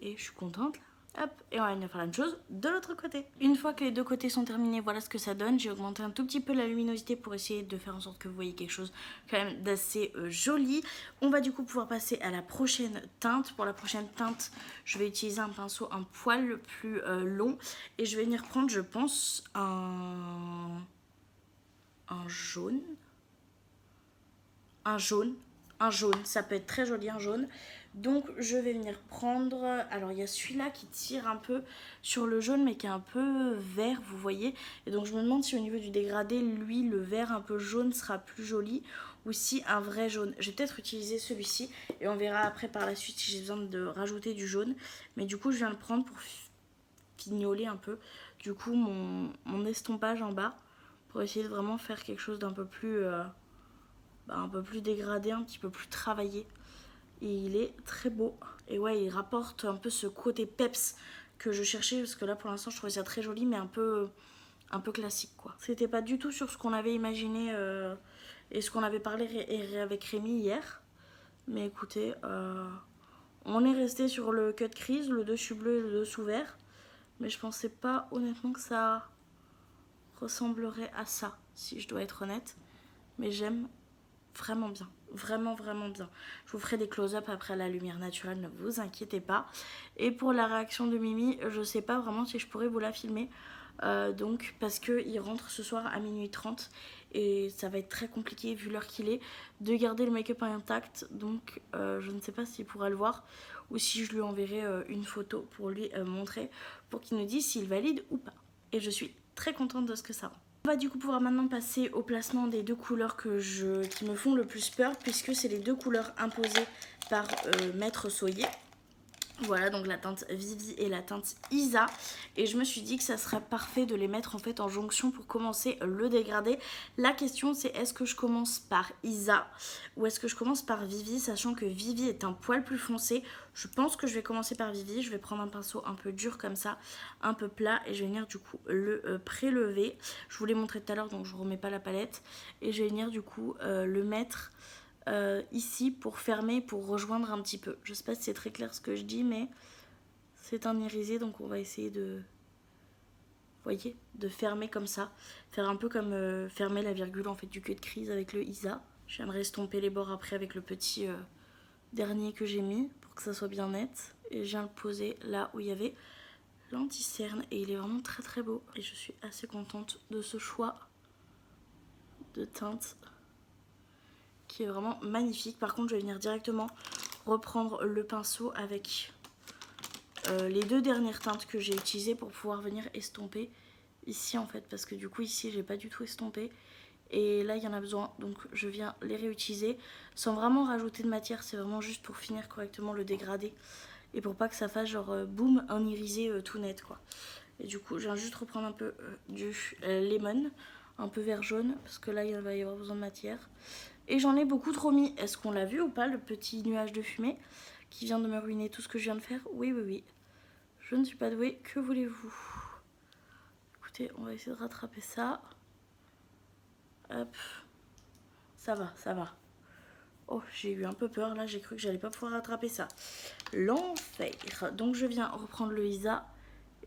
Et je suis contente là. Hop, et on va venir faire la même chose de l'autre côté. Une fois que les deux côtés sont terminés, voilà ce que ça donne. J'ai augmenté un tout petit peu la luminosité pour essayer de faire en sorte que vous voyez quelque chose quand même d'assez joli. On va du coup pouvoir passer à la prochaine teinte. Pour la prochaine teinte, je vais utiliser un pinceau un poil plus long. Et je vais venir prendre, je pense, un jaune. Un jaune, ça peut être très joli, un jaune. Donc je vais venir prendre, alors il y a celui-là qui tire un peu sur le jaune mais qui est un peu vert, vous voyez. Et donc je me demande si au niveau du dégradé, lui, le vert un peu jaune sera plus joli ou si un vrai jaune. Je vais peut-être utiliser celui-ci et on verra après par la suite si j'ai besoin de rajouter du jaune. Mais du coup je viens le prendre pour fignoler un peu du coup mon estompage en bas pour essayer de vraiment faire quelque chose d'un peu plus... un peu plus dégradé, un petit peu plus travaillé. Et il est très beau. Et ouais, il rapporte un peu ce côté peps que je cherchais. Parce que là, pour l'instant, je trouvais ça très joli, mais un peu classique, quoi. C'était pas du tout sur ce qu'on avait imaginé et ce qu'on avait parlé avec Rémi hier. Mais écoutez, on est resté sur le cut crease, le dessus bleu et le dessous vert. Mais je pensais pas, honnêtement, que ça ressemblerait à ça, si je dois être honnête. Mais j'aime vraiment bien, vraiment bien. Je vous ferai des close-up après à la lumière naturelle, ne vous inquiétez pas. Et pour la réaction de Mimi, je sais pas vraiment si je pourrais vous la filmer. Donc parce qu'il rentre ce soir à minuit 30 et ça va être très compliqué vu l'heure qu'il est de garder le make-up intact. Donc je ne sais pas s'il pourra le voir ou si je lui enverrai une photo pour lui montrer, pour qu'il nous dise s'il valide ou pas. Et je suis très contente de ce que ça rend. On va du coup pouvoir maintenant passer au placement des deux couleurs qui me font le plus peur, puisque c'est les deux couleurs imposées par Maître Soyer. Voilà, donc la teinte Vivi et la teinte Isa. Et je me suis dit que ça serait parfait de les mettre en fait en jonction pour commencer le dégradé. La question c'est est-ce que je commence par Isa ou est-ce que je commence par Vivi, sachant que Vivi est un poil plus foncé. Je pense que je vais commencer par Vivi. Je vais prendre un pinceau un peu dur comme ça, un peu plat, et je vais venir du coup le prélever. Je vous l'ai montré tout à l'heure, donc je ne remets pas la palette. Et je vais venir du coup le mettre... ici pour fermer, pour rejoindre un petit peu. Je sais pas si c'est très clair ce que je dis, mais c'est un irisé, donc on va essayer de, vous voyez, de fermer comme ça, faire un peu comme fermer la virgule en fait du cut crease avec le Isa. Je viendrai estomper les bords après avec le petit dernier que j'ai mis pour que ça soit bien net, et je viens le poser là où il y avait l'anti-cerne et il est vraiment très beau et je suis assez contente de ce choix de teinte qui est vraiment magnifique. Par contre je vais venir directement reprendre le pinceau avec les deux dernières teintes que j'ai utilisées pour pouvoir venir estomper ici en fait, parce que du coup ici j'ai pas du tout estompé et là il y en a besoin, donc je viens les réutiliser sans vraiment rajouter de matière. C'est vraiment juste pour finir correctement le dégradé et pour pas que ça fasse genre boum, un irisé tout net quoi. Et du coup je viens juste reprendre un peu du lemon un peu vert jaune parce que là il va y avoir besoin de matière. Et j'en ai beaucoup trop mis. Est-ce qu'on l'a vu ou pas, le petit nuage de fumée qui vient de me ruiner tout ce que je viens de faire? Oui, oui, oui. Je ne suis pas douée, que voulez-vous? Écoutez, on va essayer de rattraper ça. Hop. Ça va, ça va. Oh, j'ai eu un peu peur là, j'ai cru que j'allais pas pouvoir rattraper ça. L'enfer. Donc je viens reprendre le Isa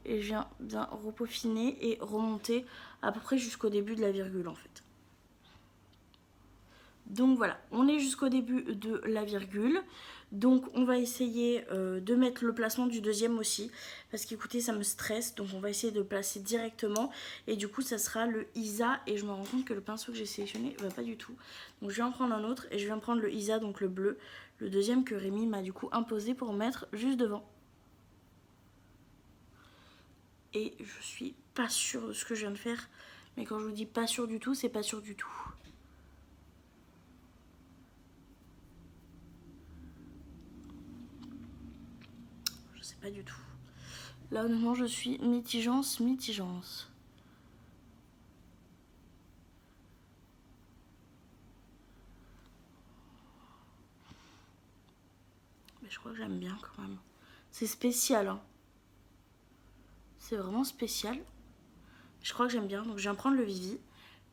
et je viens bien repeaufiner et remonter à peu près jusqu'au début de la virgule en fait. Donc voilà, on est jusqu'au début de la virgule. Donc on va essayer de mettre le placement du deuxième aussi. Parce qu'écoutez, ça me stresse. Donc on va essayer de le placer directement. Et du coup, ça sera le Isa. Et je me rends compte que le pinceau que j'ai sélectionné va pas du tout. Donc je vais en prendre un autre. Et je vais en prendre le Isa, donc le bleu. Le deuxième que Rémi m'a du coup imposé pour mettre juste devant. Et je suis pas sûre de ce que je viens de faire. Mais quand je vous dis pas sûre du tout, c'est pas sûr du tout. Pas du tout. Là honnêtement je suis mitigance. Mais je crois que j'aime bien quand même. C'est spécial hein. C'est vraiment spécial. Je crois que j'aime bien. Donc je viens prendre le Vivi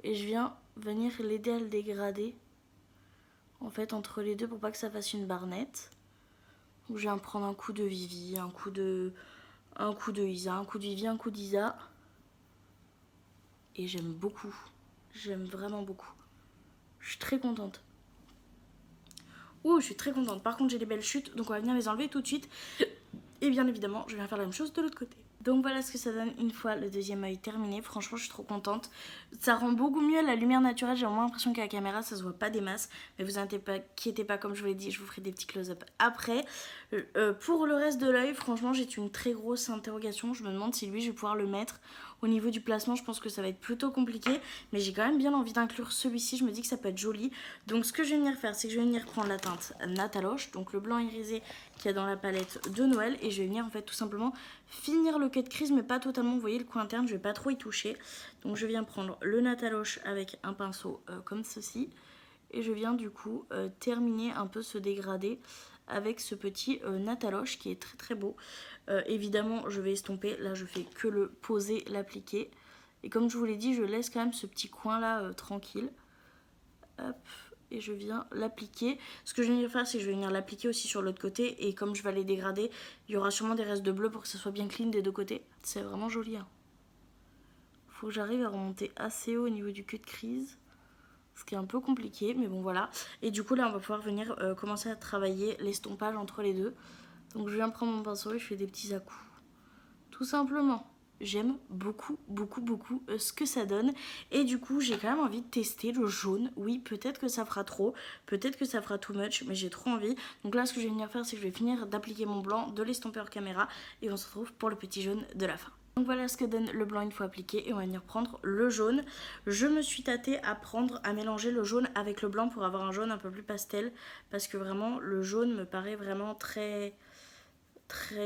et je viens venir l'aider à le dégrader en fait entre les deux pour pas que ça fasse une barnette. Donc je viens prendre un coup de Vivi, un coup de Isa, un coup de Vivi, un coup d'Isa. Et j'aime beaucoup. J'aime vraiment beaucoup. Je suis très contente. Ouh, je suis très contente. Par contre, j'ai des belles chutes, donc on va venir les enlever tout de suite. Et bien évidemment, je viens faire la même chose de l'autre côté. Donc voilà ce que ça donne une fois le deuxième œil terminé. Franchement, je suis trop contente. Ça rend beaucoup mieux la lumière naturelle. J'ai vraiment l'impression qu'à la caméra, ça se voit pas des masses. Mais vous inquiétez pas, comme je vous l'ai dit, je vous ferai des petits close-up après. Pour le reste de l'œil, franchement, j'ai une très grosse interrogation. Je me demande si lui, je vais pouvoir le mettre. Au niveau du placement, je pense que ça va être plutôt compliqué. Mais j'ai quand même bien envie d'inclure celui-ci. Je me dis que ça peut être joli. Donc ce que je vais venir faire, c'est que je vais venir prendre la teinte Nataloche. Donc le blanc irisé qu'il y a dans la palette de Noël. Et je vais venir en fait tout simplement finir le cut crease, mais pas totalement. Vous voyez le coin interne, je vais pas trop y toucher. Donc je viens prendre le Nataloche avec un pinceau comme ceci. Et je viens du coup terminer un peu ce dégradé avec ce petit Nataloche qui est très très beau. Évidemment je vais estomper, là je fais que le poser, l'appliquer. Et comme je vous l'ai dit, je laisse quand même ce petit coin là tranquille. Hop, et je viens l'appliquer. Ce que je vais venir faire, c'est que je vais venir l'appliquer aussi sur l'autre côté. Et comme je vais les dégrader, il y aura sûrement des restes de bleu pour que ça soit bien clean des deux côtés. C'est vraiment joli hein. Faut que j'arrive à remonter assez haut au niveau du cut crease. Ce qui est un peu compliqué, mais bon voilà. Et du coup là on va pouvoir venir commencer à travailler l'estompage entre les deux. Donc je viens prendre mon pinceau et je fais des petits à-coups. Tout simplement. J'aime beaucoup ce que ça donne. Et du coup j'ai quand même envie de tester le jaune. Oui, peut-être que ça fera trop, peut-être que ça fera too much, mais j'ai trop envie. Donc là ce que je vais venir faire, c'est que je vais finir d'appliquer mon blanc, de l'estomper hors caméra. Et on se retrouve pour le petit jaune de la fin. Donc voilà ce que donne le blanc une fois appliqué et on va venir prendre le jaune. Je me suis tâtée à mélanger le jaune avec le blanc pour avoir un jaune un peu plus pastel. Parce que vraiment le jaune me paraît vraiment très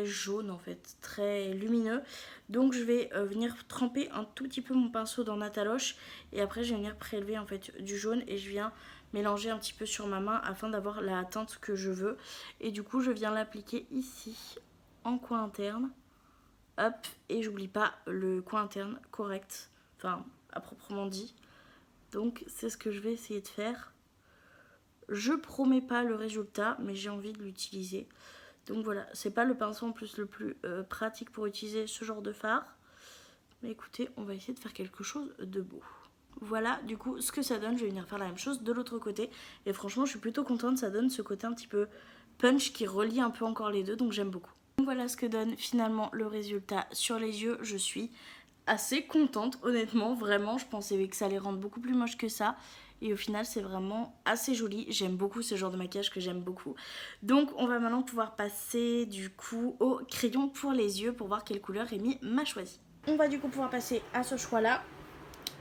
jaune en fait, très lumineux. Donc je vais venir tremper un tout petit peu mon pinceau dans Nataloche. Et après je vais venir prélever en fait du jaune et je viens mélanger un petit peu sur ma main afin d'avoir la teinte que je veux. Et du coup je viens l'appliquer ici en coin interne. Hop, et j'oublie pas le coin interne correct, enfin à proprement dit. Donc c'est ce que je vais essayer de faire. Je promets pas le résultat, mais j'ai envie de l'utiliser. Donc voilà, c'est pas le pinceau en plus le plus pratique pour utiliser ce genre de fard. Mais écoutez, on va essayer de faire quelque chose de beau. Voilà du coup ce que ça donne. Je vais venir faire la même chose de l'autre côté. Et franchement je suis plutôt contente, ça donne ce côté un petit peu punch qui relie un peu encore les deux, donc j'aime beaucoup. Donc voilà ce que donne finalement le résultat sur les yeux. Je suis assez contente honnêtement, vraiment. Je pensais que ça allait rendre beaucoup plus moche que ça. Et au final c'est vraiment assez joli. J'aime beaucoup ce genre de maquillage que j'aime beaucoup. Donc on va maintenant pouvoir passer du coup au crayon pour les yeux pour voir quelle couleur Rémi m'a choisi. On va du coup pouvoir passer à ce choix là.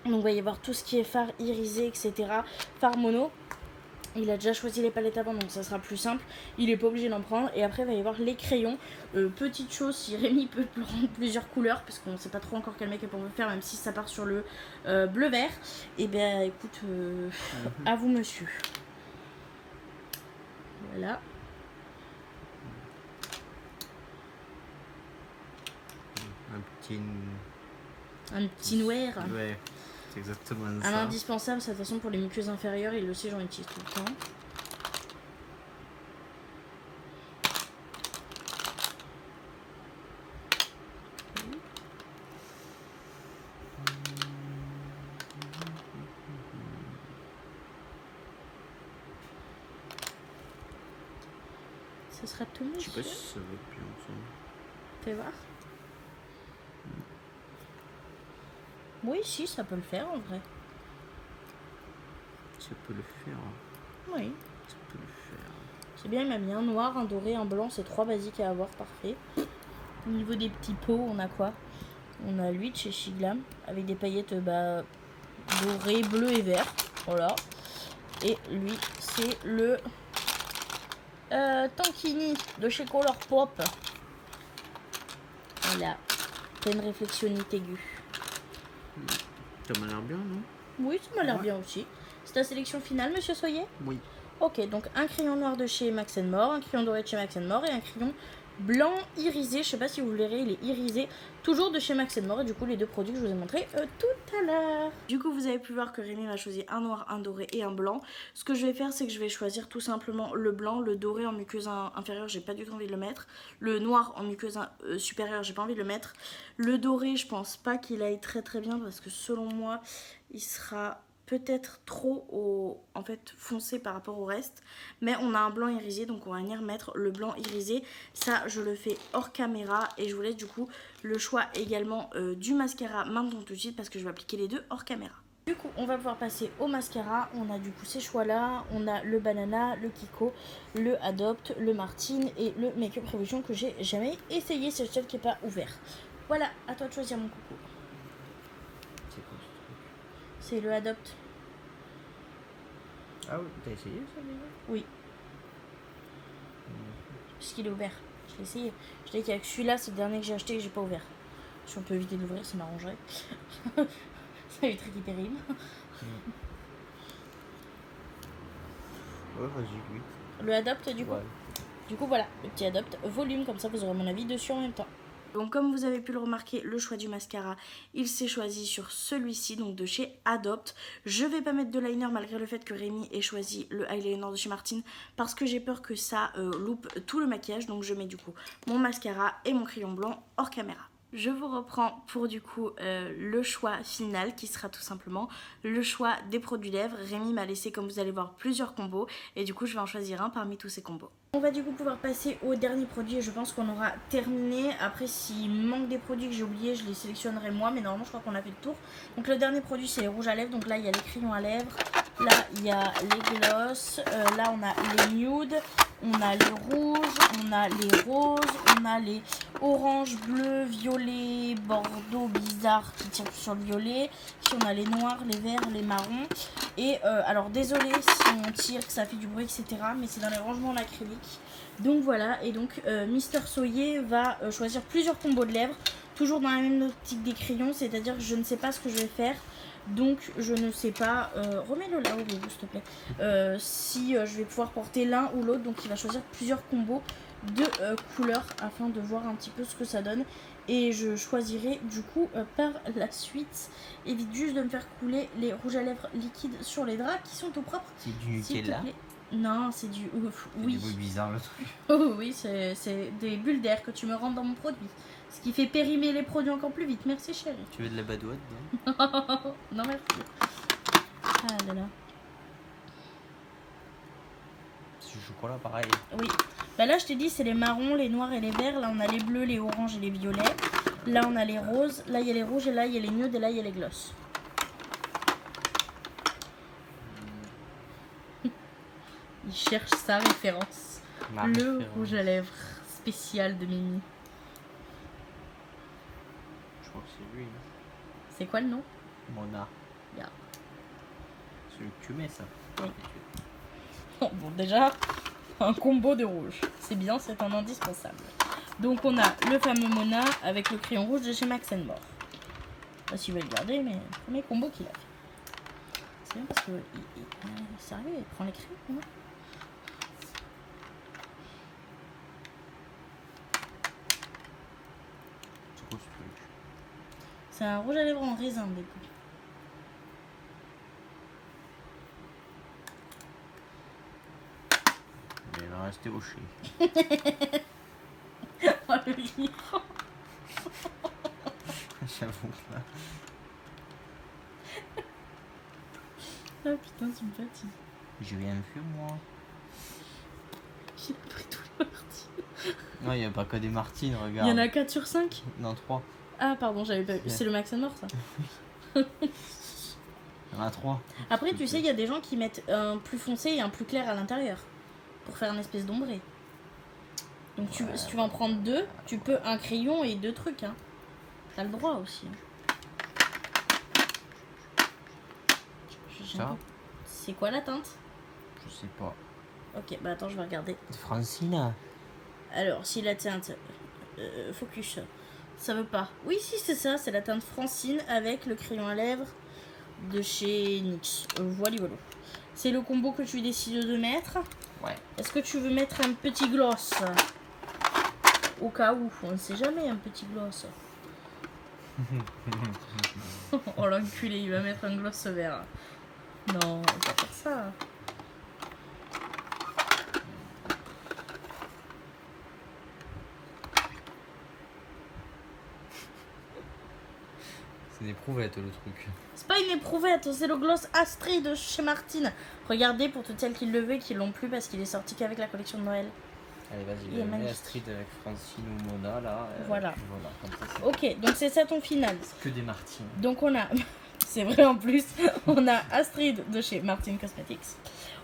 Donc il va y avoir tout ce qui est fard irisé etc. Fard mono. Il a déjà choisi les palettes avant, donc ça sera plus simple. Il est pas obligé d'en prendre. Et après, il va y avoir les crayons. Petite chose, si Rémi peut prendre plusieurs couleurs, parce qu'on sait pas trop encore quel make-up on veut faire, même si ça part sur le bleu-vert. Et bien, écoute, à vous, monsieur. Voilà. Un petit noir. Ouais, c'est exactement Un ça. indispensable, de toute façon, pour les muqueuses inférieures, il le sait, j'en utilise tout le temps. Ce sera tout, Je sais monsieur. pas si ça va bien ensemble. Fais voir. Oui, si, ça peut le faire en vrai. Ça peut le faire. Oui. Ça peut le faire. C'est bien, il m'a mis un noir, un doré, un blanc. C'est 3 basiques à avoir, parfait. Au niveau des petits pots, on a quoi? On a lui de chez Shiglam avec des paillettes dorées, bleues et vert. Voilà. Et lui, c'est le Tankini de chez Color Pop. Voilà. Pleine réflexionnite aiguë. Ça m'a l'air bien, non? Oui, ça m'a l'air Ouais. bien aussi. C'est ta sélection finale, monsieur Soyer? Oui. Ok, donc un crayon noir de chez Max More, un crayon doré de chez Max More et un crayon blanc irisé. Je sais pas si vous le verrez, il est irisé, toujours de chez Max More. Et du coup, les deux produits que je vous ai montrés tout à l'heure. Du coup, vous avez pu voir que Rémi m'a choisi un noir, un doré et un blanc. Ce que je vais faire, c'est que je vais choisir tout simplement le blanc, le doré en muqueuse inférieure, j'ai pas du tout envie de le mettre. Le noir en muqueuse supérieure, j'ai pas envie de le mettre. Le doré, je pense pas qu'il aille très très bien parce que selon moi, il sera peut-être trop en fait foncé par rapport au reste, mais on a un blanc irisé, donc on va venir mettre le blanc irisé. Ça, je le fais hors caméra et je vous laisse du coup le choix également du mascara maintenant tout de suite parce que je vais appliquer les deux hors caméra. Du coup, on va pouvoir passer au mascara. On a du coup ces choix-là. On a le Banana, le Kiko, le Adopt, le Martine et le Make Up Revolution que j'ai jamais essayé. C'est le seul qui n'est pas ouvert. Voilà, à toi de choisir mon coucou. C'est quoi ce truc? C'est le Adopt. Ah oui, t'as essayé ça déjà? Oui. Parce qu'il est ouvert. Je l'ai essayé. Je t'ai dit qu'avec celui-là, c'est le dernier que j'ai acheté et que j'ai pas ouvert. Si on peut éviter de l'ouvrir, ça m'arrangerait. Ça éviterait qu'il périme. Ouais, vas-y, oui. Le Adopt du coup. Ouais. Du coup voilà, le petit Adopt volume, comme ça vous aurez mon avis dessus en même temps. Donc comme vous avez pu le remarquer, le choix du mascara, il s'est choisi sur celui-ci, donc de chez Adopt. Je vais pas mettre de liner malgré le fait que Rémi ait choisi le eyeliner de chez Martine parce que j'ai peur que ça loupe tout le maquillage. Donc je mets du coup mon mascara et mon crayon blanc hors caméra. Je vous reprends pour du coup le choix final qui sera tout simplement le choix des produits lèvres. Rémi m'a laissé, comme vous allez voir, plusieurs combos et du coup je vais en choisir un parmi tous ces combos. On va du coup pouvoir passer au dernier produit et je pense qu'on aura terminé. Après, s'il manque des produits que j'ai oubliés, je les sélectionnerai moi, mais normalement je crois qu'on a fait le tour. Donc le dernier produit, c'est les rouges à lèvres. Donc là il y a les crayons à lèvres, là il y a les gloss, là on a les nudes, on a les rouges, on a les roses, on a les orange, bleu, violet, bordeaux bizarre qui tire sur le violet. Ici on a les noirs, les verts, les marrons. Et alors désolé si on tire, que ça fait du bruit, etc. Mais c'est dans les rangements en acrylique. Donc voilà, et donc Mister Soyer va choisir plusieurs combos de lèvres. Toujours dans la même optique des crayons, c'est-à-dire que je ne sais pas ce que je vais faire. Donc je ne sais pas, remets-le là au bout s'il te plaît, si je vais pouvoir porter l'un ou l'autre. Donc il va choisir plusieurs combos de couleurs afin de voir un petit peu ce que ça donne. Et je choisirai du coup par la suite. Évite juste de me faire couler les rouges à lèvres liquides sur les draps qui sont tout propres. C'est du S'il te Nutella? plaît. Non, c'est du ouf. C'est Oui. du bruit bizarre le truc. Oh oui, c'est des bulles d'air que tu me rentres dans mon produit. Ce qui fait périmer les produits encore plus vite. Merci chérie. Tu veux de la badoite, non? Non merci. Ah là là. C'est du chocolat pareil. Oui. Bah là je t'ai dit c'est les marrons, les noirs et les verts. Là on a les bleus, les oranges et les violets. Là on a les roses. Là il y a les rouges et là il y a les nudes et là il y a les gloss. Il cherche sa référence. Le rouge à lèvres spécial de Mimi. Je crois que c'est lui. C'est quoi le nom? Mona. Yeah. Celui que tu mets ça. Oui. Bon, déjà, un combo de rouge. C'est bien, c'est un indispensable. Donc, on a le fameux Mona avec le crayon rouge de chez Max More. Je sais pas s'il va le garder, mais le premier combo qu'il a fait. C'est bien parce que sérieux, il prend les crayons. Hein. C'est quoi ce truc? C'est un rouge à lèvres en raisin, du coup. Il va rester au chez. Oh, le rire. J'avoue que là. Ah putain, tu me fatigues. J'ai rien fait moi. J'ai pris tout le parti. Non, il n'y a pas que des Martines, Il regarde. y en a 4 sur 5. Non, 3. Ah, pardon, j'avais pas vu. C'est le Max More, ça. Il y en a 3. Après, tu sais, il y a des gens qui mettent un plus foncé et un plus clair à l'intérieur. Pour faire une espèce d'ombré. Donc, si tu veux en prendre 2, tu peux un crayon et 2 trucs. Hein. T'as le droit aussi. Ça? C'est quoi la teinte? Je sais pas. Ok, bah attends, je vais regarder. Francine. Alors, si la teinte... focus. Ça veut pas. Oui, si, c'est ça. C'est la teinte Francine avec le crayon à lèvres de chez NYX. Voilà. C'est le combo que tu décides de mettre. Ouais. Est-ce que tu veux mettre un petit gloss? Au cas où, on ne sait jamais, un petit gloss. Oh l'enculé, il va mettre un gloss vert. Non, on va pas faire ça. C'est des prouvettes le truc. C'est pas une éprouvette, c'est le gloss Astrid de chez Martine. Regardez pour toutes celles qui le veulent et qui l'ont plus parce qu'il est sorti qu'avec la collection de Noël. Allez, vas-y, Il est mets magnifique. Astrid avec Francine ou Mona là. Voilà. Voilà, comme ça, c'est Ok, donc c'est ça ton final. que des Martines. Donc on a, c'est vrai en plus, on a Astrid de chez Martine Cosmetics.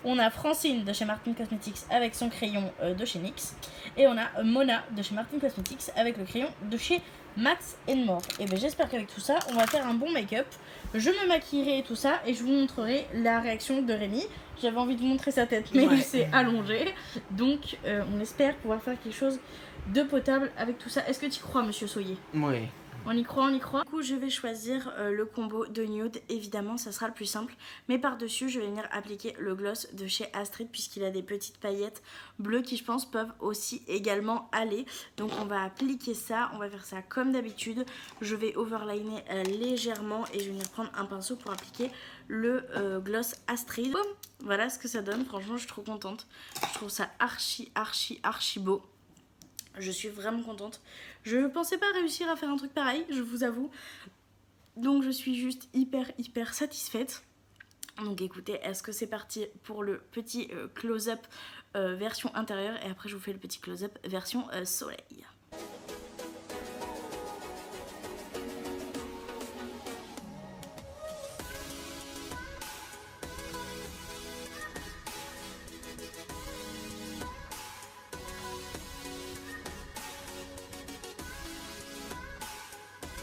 On a Francine de chez Martine Cosmetics avec son crayon de chez NYX. Et on a Mona de chez Martine Cosmetics avec le crayon de chez Max More. Et bien j'espère qu'avec tout ça, on va faire un bon make-up. Je me maquillerai et tout ça et je vous montrerai la réaction de Rémi. J'avais envie de vous montrer sa tête mais il s'est allongé. Donc on espère pouvoir faire quelque chose de potable avec tout ça. Est-ce que tu y crois, monsieur Soyer? Oui. On y croit, on y croit. Du coup, je vais choisir le combo de nude. Évidemment, ça sera le plus simple. Mais par-dessus, je vais venir appliquer le gloss de chez Astrid puisqu'il a des petites paillettes bleues qui, je pense, peuvent aussi également aller. Donc, on va appliquer ça. On va faire ça comme d'habitude. Je vais overliner légèrement et je vais venir prendre un pinceau pour appliquer le gloss Astrid. Boum. Voilà ce que ça donne. Franchement, je suis trop contente. Je trouve ça archi beau. Je suis vraiment contente. Je ne pensais pas réussir à faire un truc pareil, je vous avoue. Donc je suis juste hyper satisfaite. Donc écoutez, est-ce que c'est parti pour le petit close-up version intérieure et après je vous fais le petit close-up version soleil.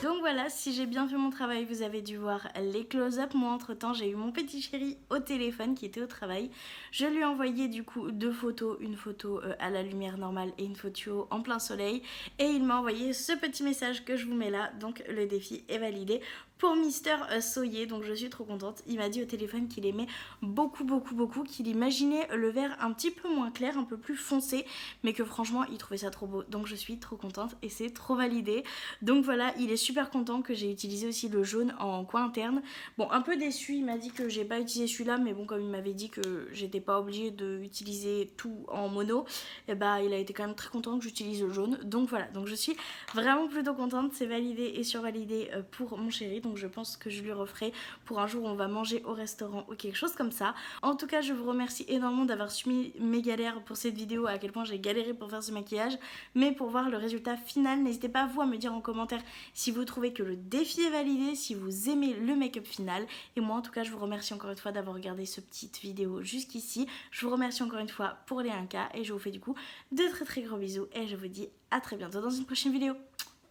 Donc voilà, si j'ai bien fait mon travail, vous avez dû voir les close-up. Moi, entre-temps, j'ai eu mon petit chéri au téléphone qui était au travail. Je lui ai envoyé du coup 2 photos, une photo à la lumière normale et une photo en plein soleil. Et il m'a envoyé ce petit message que je vous mets là. Donc le défi est validé pour Mister Soyer, donc je suis trop contente. Il m'a dit au téléphone qu'il aimait beaucoup, qu'il imaginait le vert un petit peu moins clair, un peu plus foncé, mais que franchement il trouvait ça trop beau, donc je suis trop contente et c'est trop validé. Donc voilà, il est super content que j'ai utilisé aussi le jaune en coin interne. Bon, un peu déçu, il m'a dit que j'ai pas utilisé celui-là, mais bon, comme il m'avait dit que j'étais pas obligée d'utiliser tout en mono, et bah il a été quand même très content que j'utilise le jaune. Donc voilà, donc je suis vraiment plutôt contente, c'est validé et survalidé pour mon chéri. Donc je pense que je lui referai pour un jour où on va manger au restaurant ou quelque chose comme ça. En tout cas, je vous remercie énormément d'avoir suivi mes galères pour cette vidéo, à quel point j'ai galéré pour faire ce maquillage. Mais pour voir le résultat final, n'hésitez pas vous à me dire en commentaire si vous trouvez que le défi est validé, si vous aimez le make-up final. Et moi en tout cas, je vous remercie encore une fois d'avoir regardé cette petite vidéo jusqu'ici. Je vous remercie encore une fois pour les 1K et je vous fais du coup de très gros bisous et je vous dis à très bientôt dans une prochaine vidéo.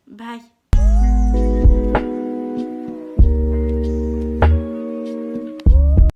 Bye.